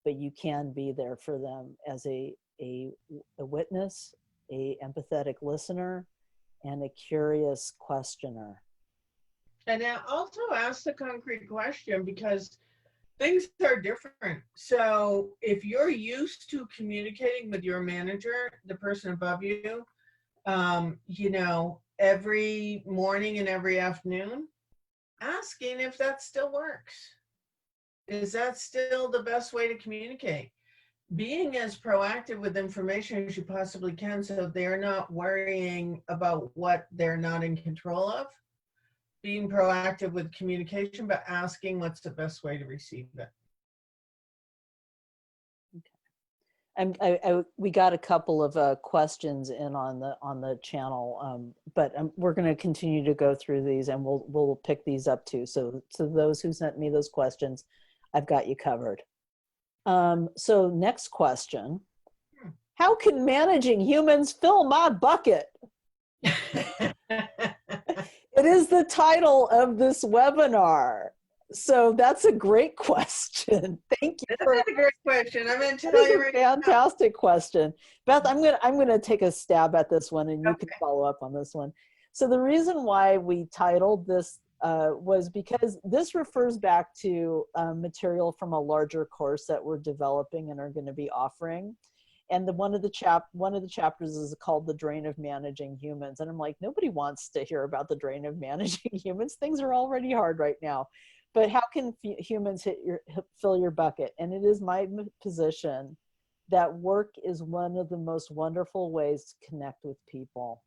but you can be there for them as a witness, a empathetic listener, and a curious questioner. And I also ask the concrete question because things are different. So if you're used to communicating with your manager, the person above you, every morning and every afternoon, asking if that still works. Is that still the best way to communicate? Being as proactive with information as you possibly can so they're not worrying about what they're not in control of. Being proactive with communication, but asking what's the best way to receive it. We got a couple of questions in on the channel, but we're going to continue to go through these, and we'll pick these up too. So those who sent me those questions, I've got you covered. So next question: how can managing humans fill my bucket? It is the title of this webinar. So that's a great question. Thank you. That's a great question. I'm going to tell you right now. Fantastic question. Beth, I'm going to take a stab at this one, and you can follow up on this one. So the reason why we titled this was because this refers back to material from a larger course that we're developing and are going to be offering. And one of the chapters is called The Drain of Managing Humans. And I'm like, nobody wants to hear about the drain of managing humans. Things are already hard right now. But how can humans fill your bucket? And it is my position that work is one of the most wonderful ways to connect with people.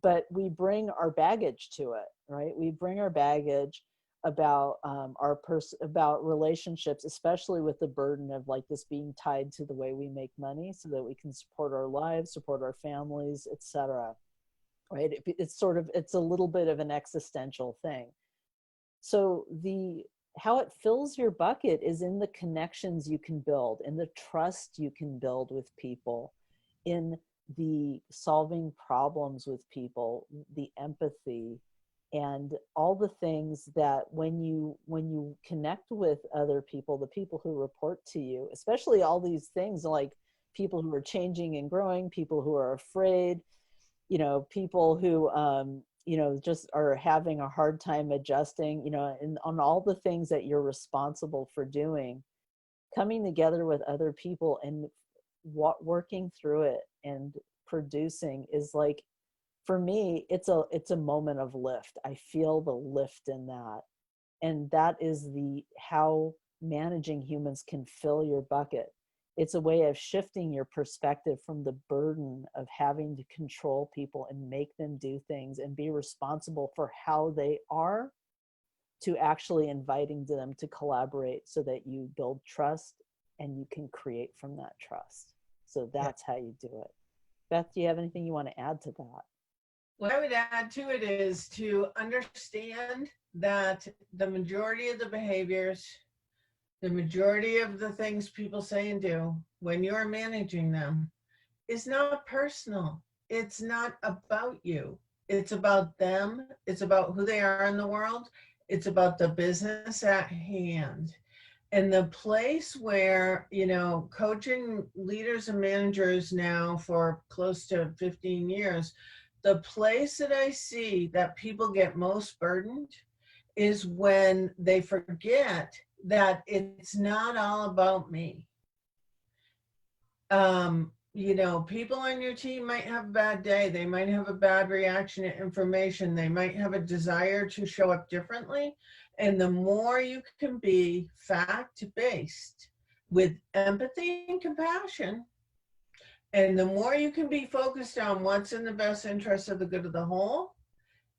But we bring our baggage to it, right? We bring our baggage about about relationships, especially with the burden of like this being tied to the way we make money so that we can support our lives, support our families, etc. Right? It's a little bit of an existential thing. So how it fills your bucket is in the connections you can build, in the trust you can build with people, in the solving problems with people, the empathy, and all the things that when you connect with other people, the people who report to you, especially all these things like people who are changing and growing, people who are afraid, people who just are having a hard time adjusting, and on all the things that you're responsible for doing, coming together with other people and working through it and producing is like, for me, it's a moment of lift. I feel the lift in that. And that is how managing humans can fill your bucket. It's a way of shifting your perspective from the burden of having to control people and make them do things and be responsible for how they are, to actually inviting them to collaborate so that you build trust and you can create from that trust. So that's how you do it. Beth, do you have anything you want to add to that? What I would add to it is to understand that the majority of the behaviors, the majority of the things people say and do when you're managing them is not personal. It's not about you. It's about them. It's about who they are in the world. It's about the business at hand. And the place where, coaching leaders and managers now for close to 15 years, the place that I see that people get most burdened is when they forget that it's not all about me. People on your team might have a bad day. They might have a bad reaction to information. They might have a desire to show up differently. And the more you can be fact-based with empathy and compassion, And the more you can be focused on what's in the best interest of the good of the whole,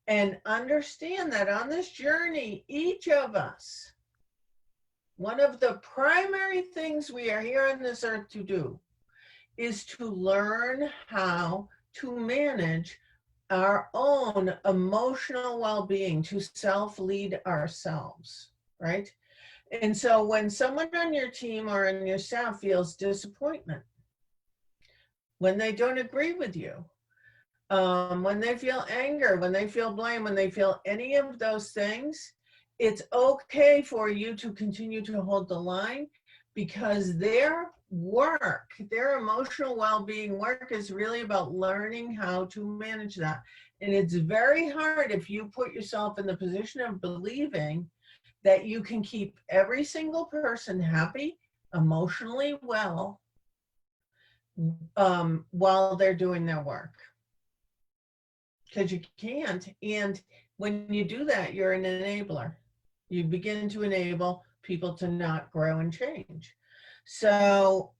and understand that on this journey, each of us, one of the primary things we are here on this earth to do is to learn how to manage our own emotional well-being, to self-lead ourselves, right? And so when someone on your team or on your staff feels disappointment, when they don't agree with you, when they feel anger, when they feel blame, when they feel any of those things, it's okay for you to continue to hold the line, because their work, their emotional well-being work is really about learning how to manage that. And it's very hard if you put yourself in the position of believing that you can keep every single person happy, emotionally well, while they're doing their work. Because you can't. And when you do that, you're an enabler. You begin to enable people to not grow and change. So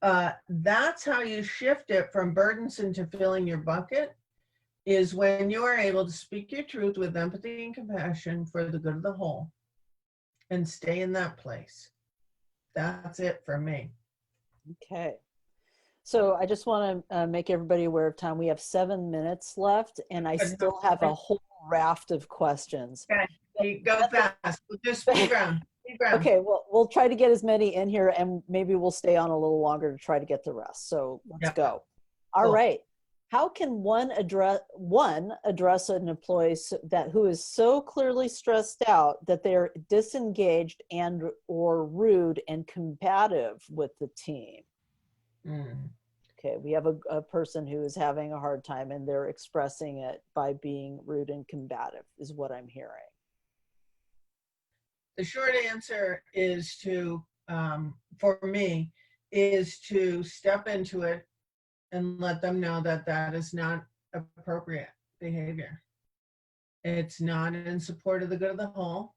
that's how you shift it from burdensome to filling your bucket, is when you are able to speak your truth with empathy and compassion for the good of the whole and stay in that place. That's it for me. Okay. So I just want to make everybody aware of time. We have 7 minutes left, and I still have a whole raft of questions. Okay, go fast. We'll do speed round. Okay, well, we'll try to get as many in here, and maybe we'll stay on a little longer to try to get the rest. So let's go. All right. How can one address an employee who is so clearly stressed out that they're disengaged and or rude and combative with the team? Okay, we have a person who is having a hard time, and they're expressing it by being rude and combative, is what I'm hearing. The short answer is to, for me, is to step into it and let them know that that is not appropriate behavior. It's not in support of the good of the whole,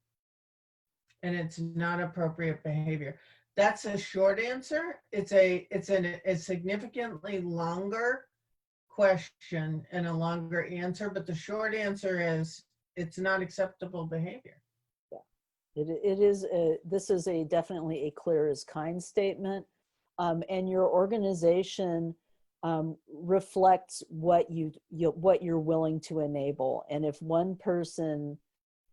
and it's not appropriate behavior. That's a short answer. It's a significantly longer question and a longer answer, but the short answer is it's not acceptable behavior. It is this is definitely a clear as kind statement, and your organization reflects what what you're willing to enable. And if one person,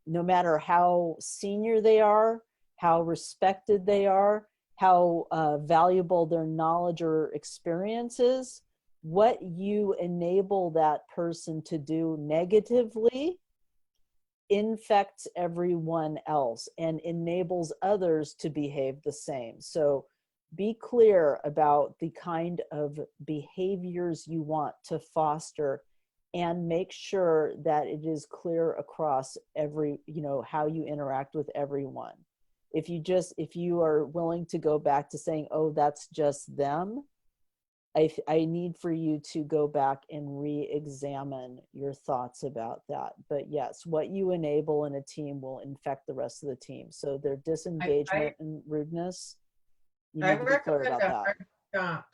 no matter how senior they are, how respected they are, how valuable their knowledge or experience is, what you enable that person to do negatively infects everyone else and enables others to behave the same. So be clear about the kind of behaviors you want to foster, and make sure that it is clear across how you interact with everyone. If you are willing to go back to saying, oh, that's just them, I need for you to go back and re-examine your thoughts about that. But yes, what you enable in a team will infect the rest of the team. So their disengagement and rudeness, you need to be clear about that. Hard stop.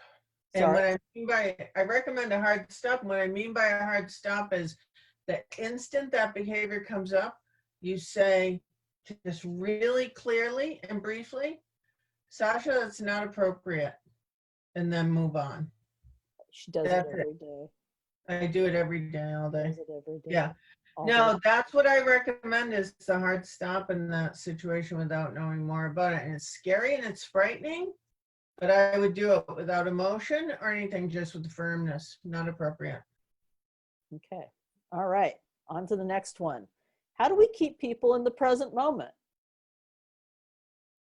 And what I mean by, I recommend a hard stop. What I mean by a hard stop is the instant that behavior comes up, you say just really clearly and briefly, Sasha, that's not appropriate. And then move on. She does it every day. I do it every day, all day. Does it every day. Yeah. No, that's what I recommend, is the hard stop in that situation without knowing more about it. And it's scary and it's frightening, but I would do it without emotion or anything, just with firmness. Not appropriate. Okay. All right. On to the next one. How do we keep people in the present moment?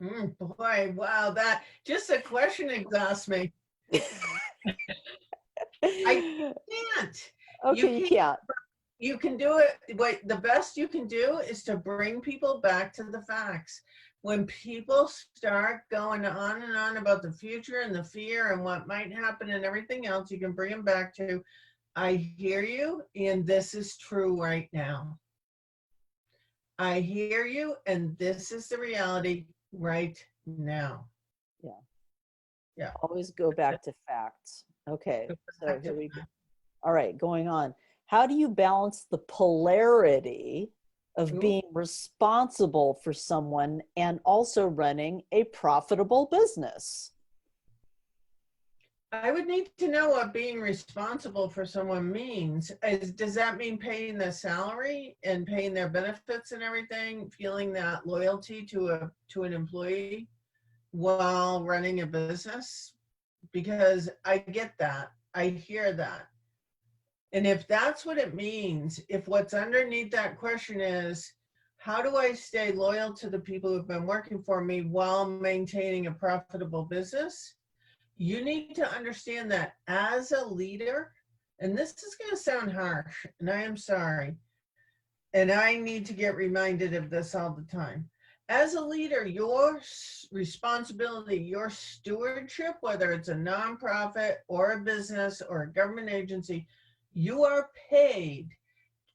Boy, wow, that just a question exhausts me. I can't. Okay, you can't. You can do it. The best you can do is to bring people back to the facts. When people start going on and on about the future and the fear and what might happen and everything else, you can bring them back to, I hear you, and this is true right now. I hear you, and this is the reality right now. Yeah. Always go back to facts. Okay, Go so back here to we go. that. All right, going on. How do you balance the polarity of Ooh, being responsible for someone and also running a profitable business? I would need to know what being responsible for someone means. Does that mean paying the salary and paying their benefits and everything, feeling that loyalty to an employee while running a business? Because I get that. I hear that. And if that's what it means, if what's underneath that question is, how do I stay loyal to the people who've been working for me while maintaining a profitable business? You need to understand that as a leader, and this is going to sound harsh, and I am sorry, and I need to get reminded of this all the time. As a leader, your responsibility, your stewardship, whether it's a nonprofit or a business or a government agency, you are paid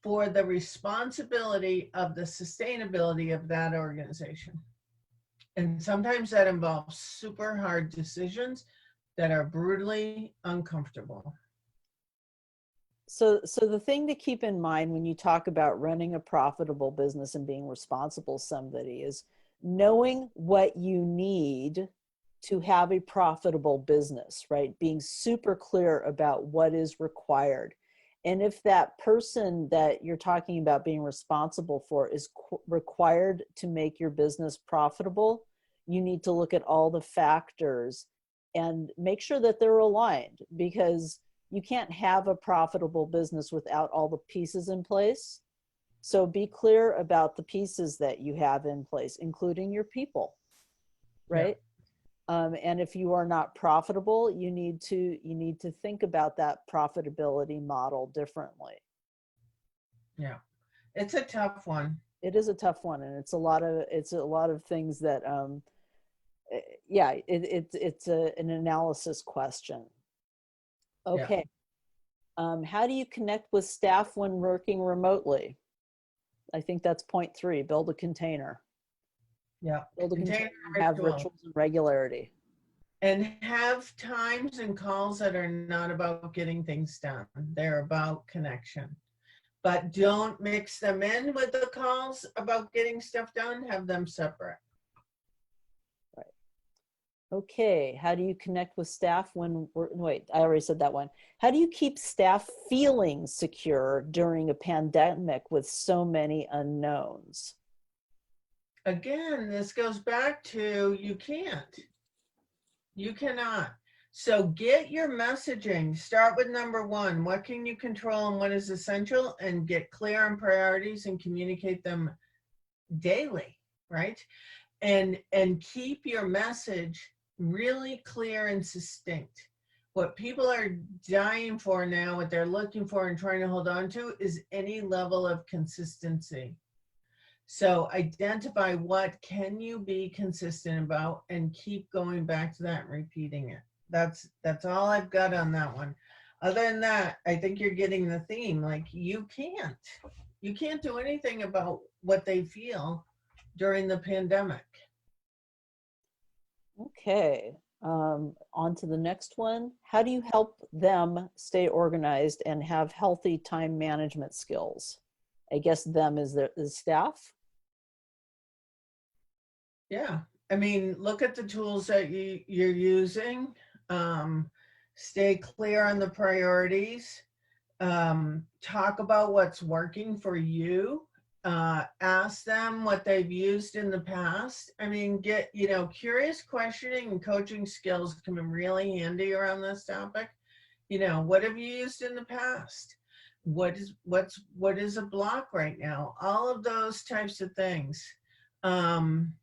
for the responsibility of the sustainability of that organization. And sometimes that involves super hard decisions that are brutally uncomfortable. So the thing to keep in mind when you talk about running a profitable business and being responsible somebody is knowing what you need to have a profitable business, right? Being super clear about what is required. And if that person that you're talking about being responsible for is required to make your business profitable, you need to look at all the factors and make sure that they're aligned, because you can't have a profitable business without all the pieces in place. So be clear about the pieces that you have in place, including your people, Yeah. right? And if you are not profitable, you need to think about that profitability model differently. Yeah. It's a tough one. It is a tough one, and it's a lot of things that yeah, it's an analysis question. Yeah. Okay. How do you connect with staff when working remotely? I think that's point 3, build a container. Yeah. Build a Container container and have ritual. rituals and regularity. And have times and calls that are not about getting things done. They're about connection. But don't mix them in with the calls about getting stuff done. Have them separate. Right. Okay. How do you connect with staff when wait, I already said that one. How do you keep staff feeling secure during a pandemic with so many unknowns? Again, this goes back to you can't. You cannot. So get your messaging. Start with number 1. What can you control and what is essential? And get clear on priorities and communicate them daily, right? And keep your message really clear and succinct. What people are dying for now, what they're looking for and trying to hold on to, is any level of consistency. So identify what can you be consistent about and keep going back to that and repeating it. That's all I've got on that one. Other than that, I think you're getting the theme. Like you can't do anything about what they feel during the pandemic. Okay. On to the next one. How do you help them stay organized and have healthy time management skills? I guess them is the staff. Yeah. I mean, look at the tools that you're using. Um, Stay clear on the priorities. Talk about what's working for you. Ask them what they've used in the past. I mean, curious questioning and coaching skills come in really handy around this topic. What have you used in the past? What is a block right now? All of those types of things. Um,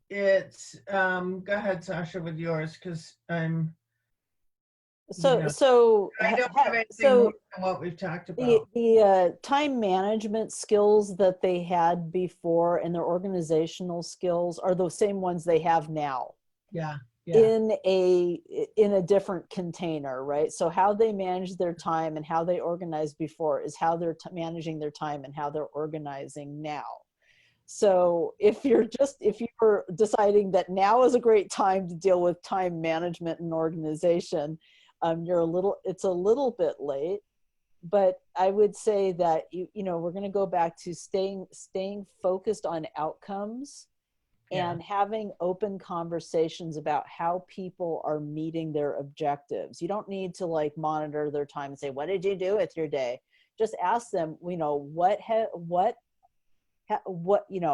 Go ahead, Sasha, with yours, because So I don't have anything more so than what we've talked the about. time management skills that they had before and their organizational skills are the same ones they have now Yeah, yeah, in a different container, right? So how they manage their time and how they organized before is how they're managing their time and how they're organizing now. So if you're deciding that now is a great time to deal with time management and organization, it's a little bit late. But I would say that we're going to go back to staying focused on outcomes and having open conversations about how people are meeting their objectives. You don't need to like monitor their time and say, what did you do with your day? Just ask them,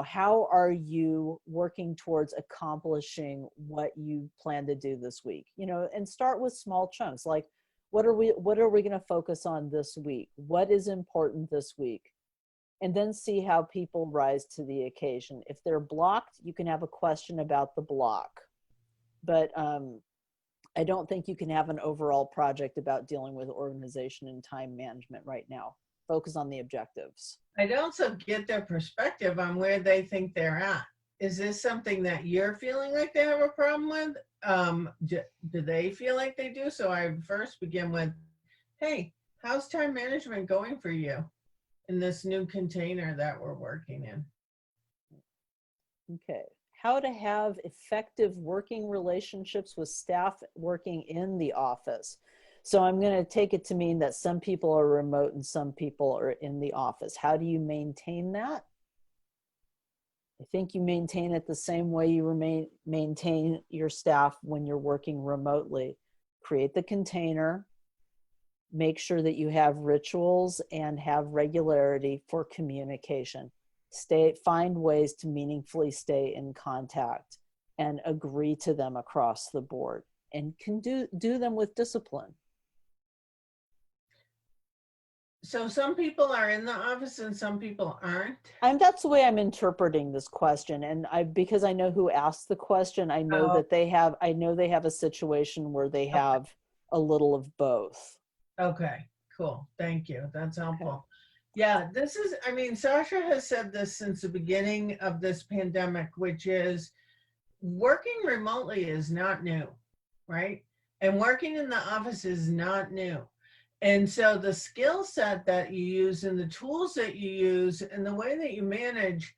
how are you working towards accomplishing what you plan to do this week? And start with small chunks. Like, what are we going to focus on this week? What is important this week? And then see how people rise to the occasion. If they're blocked, you can have a question about the block. But I don't think you can have an overall project about dealing with organization and time management right now. Focus on the objectives. I'd also get their perspective on where they think they're at. Is this something that you're feeling like they have a problem with? Do they feel like they do? So I first begin with, hey, how's time management going for you in this new container that we're working in? Okay. How to have effective working relationships with staff working in the office. So I'm going to take it to mean that some people are remote and some people are in the office. How do you maintain that? I think you maintain it the same way you maintain your staff when you're working remotely. Create the container, make sure that you have rituals and have regularity for communication. Find ways to meaningfully stay in contact and agree to them across the board, and can do them with discipline. So some people are in the office and some people aren't. That's the way I'm interpreting this question. And because I know who asked the question, I know that they have a situation where they have a little of both. Okay, cool. Thank you. That's helpful. Okay. Yeah, Sasha has said this since the beginning of this pandemic, which is working remotely is not new, right? And working in the office is not new. And so the skill set that you use and the tools that you use and the way that you manage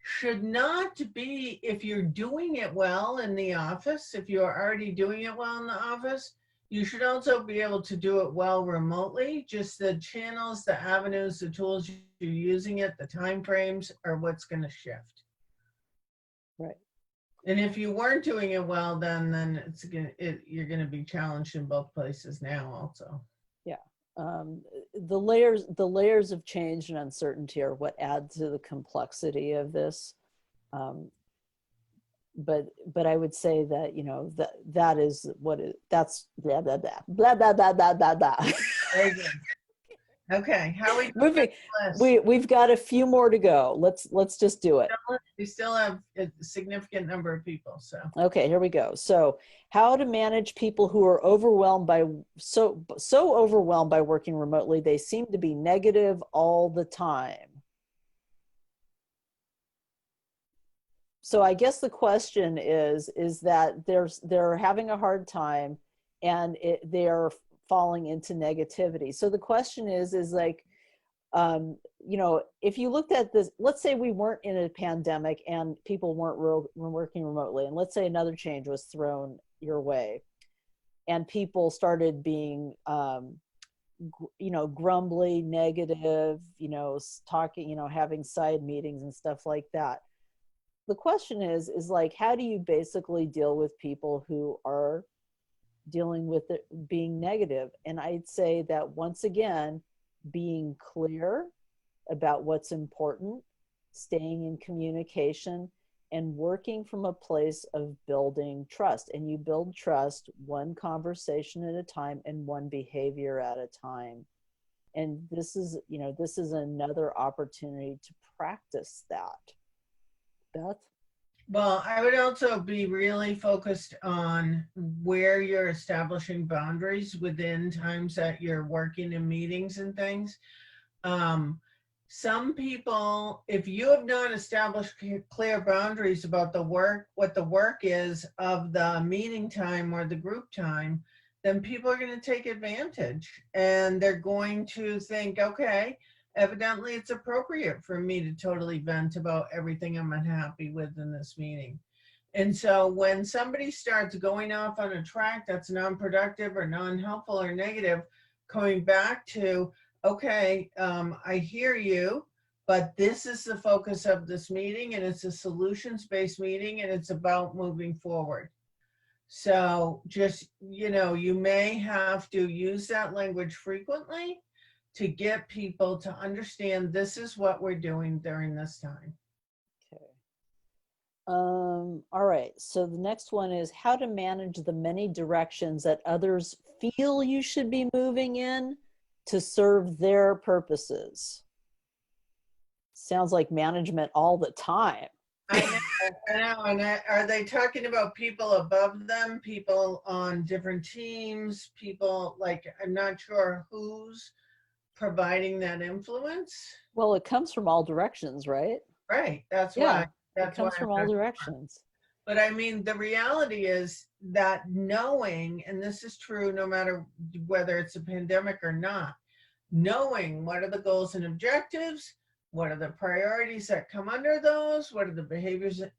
should not be, if you're doing it well in the office, if you're already doing it well in the office, you should also be able to do it well remotely. Just the channels, the avenues, the tools you're using it, the time frames are what's going to shift. Right. And if you weren't doing it well, then you're going to be challenged in both places now also. Yeah. The layers of change and uncertainty are what add to the complexity of this. But I would say that, that is what that's blah, blah, blah, blah, blah, blah, blah, blah, blah. Very good. Okay, how are we moving? We've got a few more to go. Let's just do it. We still have a significant number of people. So okay, here we go. So how to manage people who are overwhelmed by so overwhelmed by working remotely, they seem to be negative all the time. So I guess the question is that they're having a hard time and they're falling into negativity. So the question is like, if you looked at this, let's say we weren't in a pandemic and people weren't working remotely, and let's say another change was thrown your way and people started being, grumbly, negative, talking, having side meetings and stuff like that. The question is like, how do you basically deal with people who are dealing with it being negative? And I'd say that once again, being clear about what's important, staying in communication, and working from a place of building trust. And you build trust one conversation at a time and one behavior at a time. And this is another opportunity to practice that. Beth? Well, I would also be really focused on where you're establishing boundaries within times that you're working in meetings and things. Some people, if you have not established clear boundaries about what the work is of the meeting time or the group time, then people are going to take advantage and they're going to think, okay, evidently it's appropriate for me to totally vent about everything I'm unhappy with in this meeting. And so when somebody starts going off on a track that's non-productive or non-helpful or negative, coming back to, okay, I hear you, but this is the focus of this meeting, and it's a solutions-based meeting, and it's about moving forward. So just, you may have to use that language frequently to get people to understand this is what we're doing during this time. Okay. All right. So the next one is how to manage the many directions that others feel you should be moving in to serve their purposes. Sounds like management all the time. I know. And are they talking about people above them, people on different teams, people like, I'm not sure who's providing that influence? Well, it comes from all directions, right? Right. That's Yeah, why. That's it comes why. from all directions. But I mean, the reality is that knowing, and this is true no matter whether it's a pandemic or not, knowing what are the goals and objectives, what are the priorities that come under those, what are the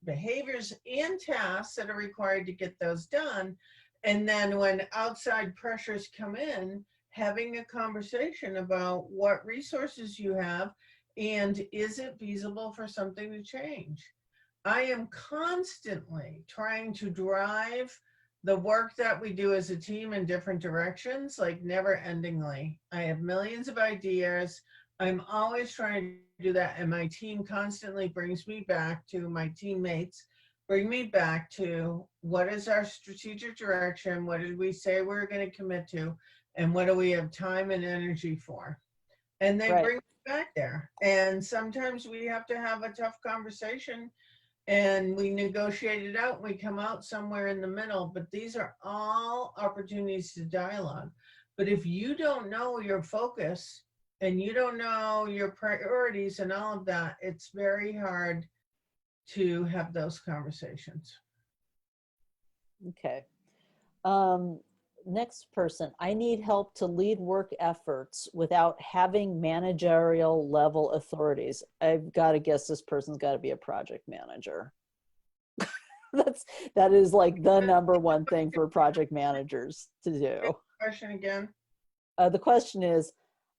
behaviors and tasks that are required to get those done. And then when outside pressures come in, having a conversation about what resources you have and is it feasible for something to change. I am constantly trying to drive the work that we do as a team in different directions, like never endingly. I have millions of ideas. I'm always trying to do that. And my team constantly brings me back to my teammates, bring me back to what is our strategic direction? What did we say we're going to commit to? And what do we have time and energy for? And they Right. bring me back there. And sometimes we have to have a tough conversation and we negotiate it out and we come out somewhere in the middle. But these are all opportunities to dialogue. But if you don't know your focus and you don't know your priorities and all of that, it's very hard to have those conversations. Okay. Next person, I need help to lead work efforts without having managerial level authorities. I've got to guess this person's got to be a project manager. That is like the number one thing for project managers to do. Question again? The question is,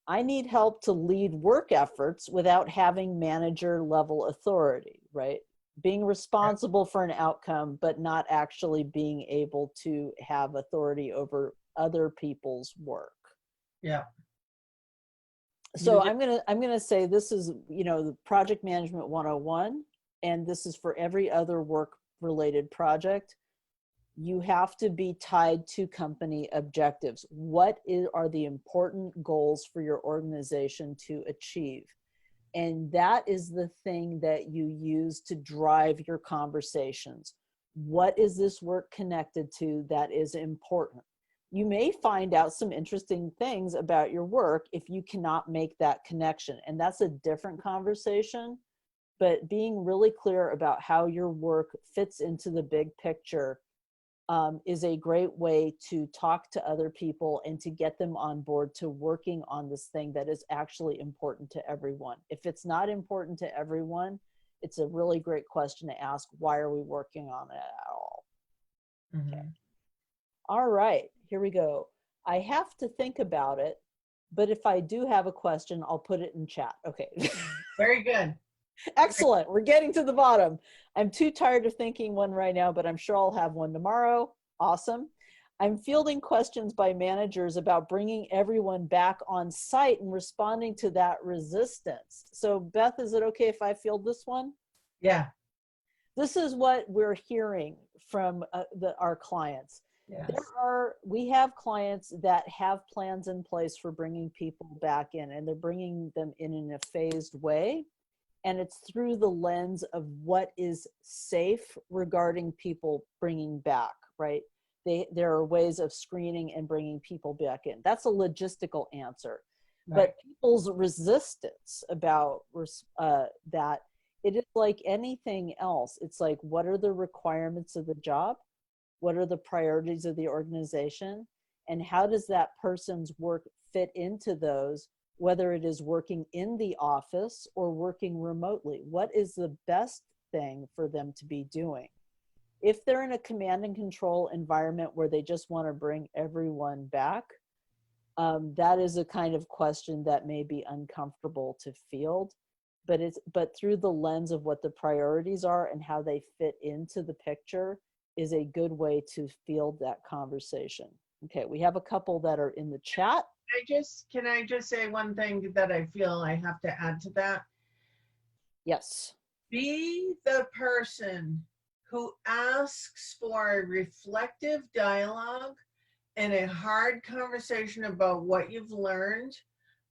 I need help to lead work efforts without having manager level authority, right? Being responsible for an outcome, but not actually being able to have authority over other people's work. Yeah. So I'm gonna say this is, the project management 101, and this is for every other work related project. You have to be tied to company objectives. What are the important goals for your organization to achieve? And that is the thing that you use to drive your conversations. What is this work connected to that is important? You may find out some interesting things about your work if you cannot make that connection. And that's a different conversation. But being really clear about how your work fits into the big picture is a great way to talk to other people and to get them on board to working on this thing that is actually important to everyone. If it's not important to everyone, it's a really great question to ask, why are we working on it at all? Mm-hmm. Okay. All right, here we go. I have to think about it, but if I do have a question, I'll put it in chat. Okay. Very good. Excellent. We're getting to the bottom. I'm too tired of thinking one right now, but I'm sure I'll have one tomorrow. Awesome. I'm fielding questions by managers about bringing everyone back on site and responding to that resistance. So Beth, is it okay if I field this one? Yeah. This is what we're hearing from our clients. Yes. We have clients that have plans in place for bringing people back in, and they're bringing them in a phased way. And it's through the lens of what is safe regarding people bringing back, right? There are ways of screening and bringing people back in. That's a logistical answer. Right. But people's resistance about that, it is like anything else. It's like, what are the requirements of the job? What are the priorities of the organization? And how does that person's work fit into those whether it is working in the office or working remotely. What is the best thing for them to be doing? If they're in a command and control environment where they just want to bring everyone back, that is a kind of question that may be uncomfortable to field, but through the lens of what the priorities are and how they fit into the picture is a good way to field that conversation. Okay, we have a couple that are in the chat. Can I just say one thing that I feel I have to add to that? Yes. Be the person who asks for a reflective dialogue and a hard conversation about what you've learned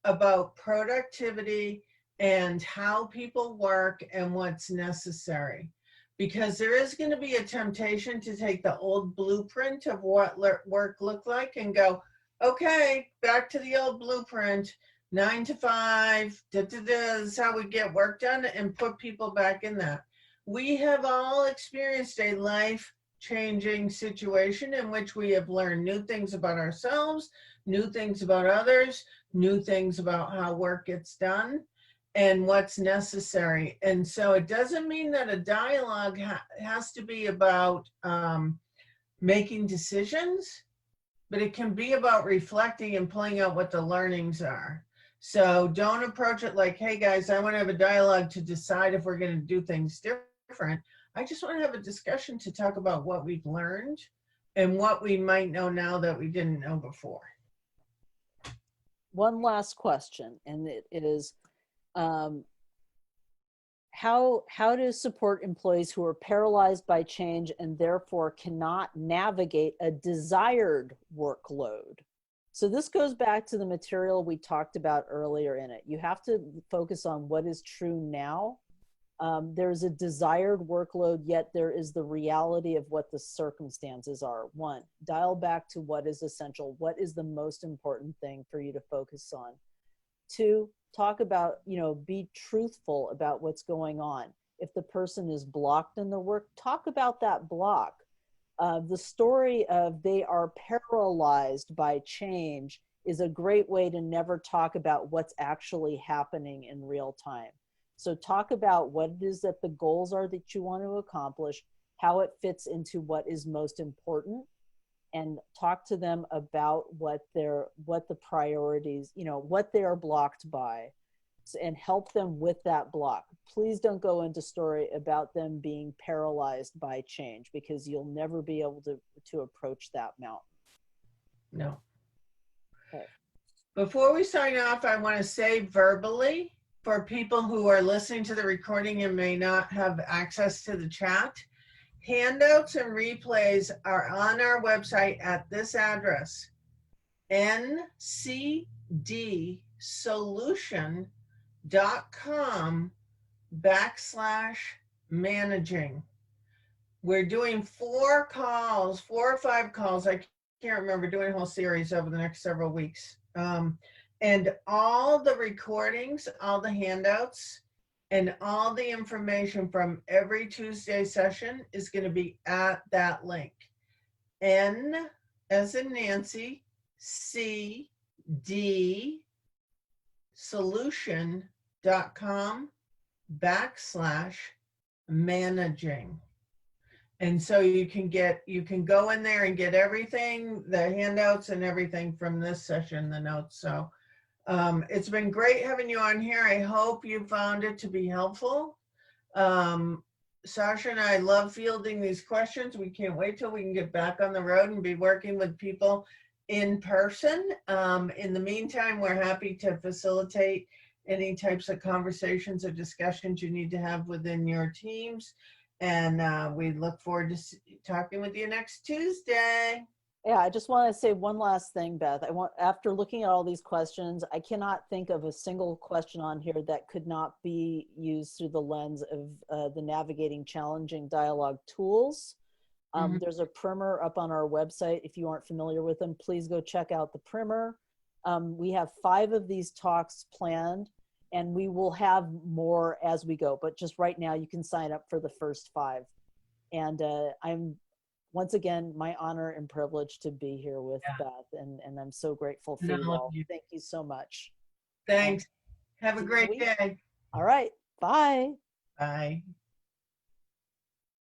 about productivity and how people work and what's necessary. Because there is going to be a temptation to take the old blueprint of what work looked like and go, okay, back to the old blueprint, 9 to 5, this is how we get work done, and put people back in that. We have all experienced a life-changing situation in which we have learned new things about ourselves, new things about others, new things about how work gets done and what's necessary. And so it doesn't mean that a dialogue has to be about making decisions, but it can be about reflecting and pulling out what the learnings are. So don't approach it like, hey guys, I want to have a dialogue to decide if we're going to do things different. I just want to have a discussion to talk about what we've learned and what we might know now that we didn't know before. One last question, and it is, how to support employees who are paralyzed by change and therefore cannot navigate a desired workload. So this goes back to the material we talked about earlier in it. You have to focus on what is true now. There's a desired workload, yet there is the reality of what the circumstances are. One, dial back to what is essential. What is the most important thing for you to focus on? Two, talk about, be truthful about what's going on. If the person is blocked in the work, talk about that block. The story of they are paralyzed by change is a great way to never talk about what's actually happening in real time. So talk about what it is that the goals are that you want to accomplish, how it fits into what is most important, and talk to them about what the priorities, what they are blocked by, and help them with that block. Please don't go into story about them being paralyzed by change, because you'll never be able to approach that mountain. No. Okay. Before we sign off, I want to say verbally, for people who are listening to the recording and may not have access to the chat, handouts and replays are on our website at this address, ncdSolution.com/managing. We're doing 4 or 5 calls. I can't remember, doing a whole series over the next several weeks. And all the recordings, all the handouts, and all the information from every Tuesday session is going to be at that link. N as in Nancy, CD solution.com/managing. And so you can go in there and get everything, the handouts and everything from this session, the notes. So it's been great having you on here. I hope you found it to be helpful. Sasha and I love fielding these questions. We can't wait till we can get back on the road and be working with people in person. In the meantime, we're happy to facilitate any types of conversations or discussions you need to have within your teams. And we look forward to talking with you next Tuesday. Yeah, I just want to say one last thing, Beth. After looking at all these questions, I cannot think of a single question on here that could not be used through the lens of the Navigating Challenging Dialogue tools. There's a primer up on our website. If you aren't familiar with them, please go check out the primer. We have 5 of these talks planned, and we will have more as we go. But just right now, you can sign up for the first 5. And I'm, once again, my honor and privilege to be here with Beth, and I'm so grateful for you all. Thank you so much. Thanks. Have a See you great week. day. All right. Bye. Bye.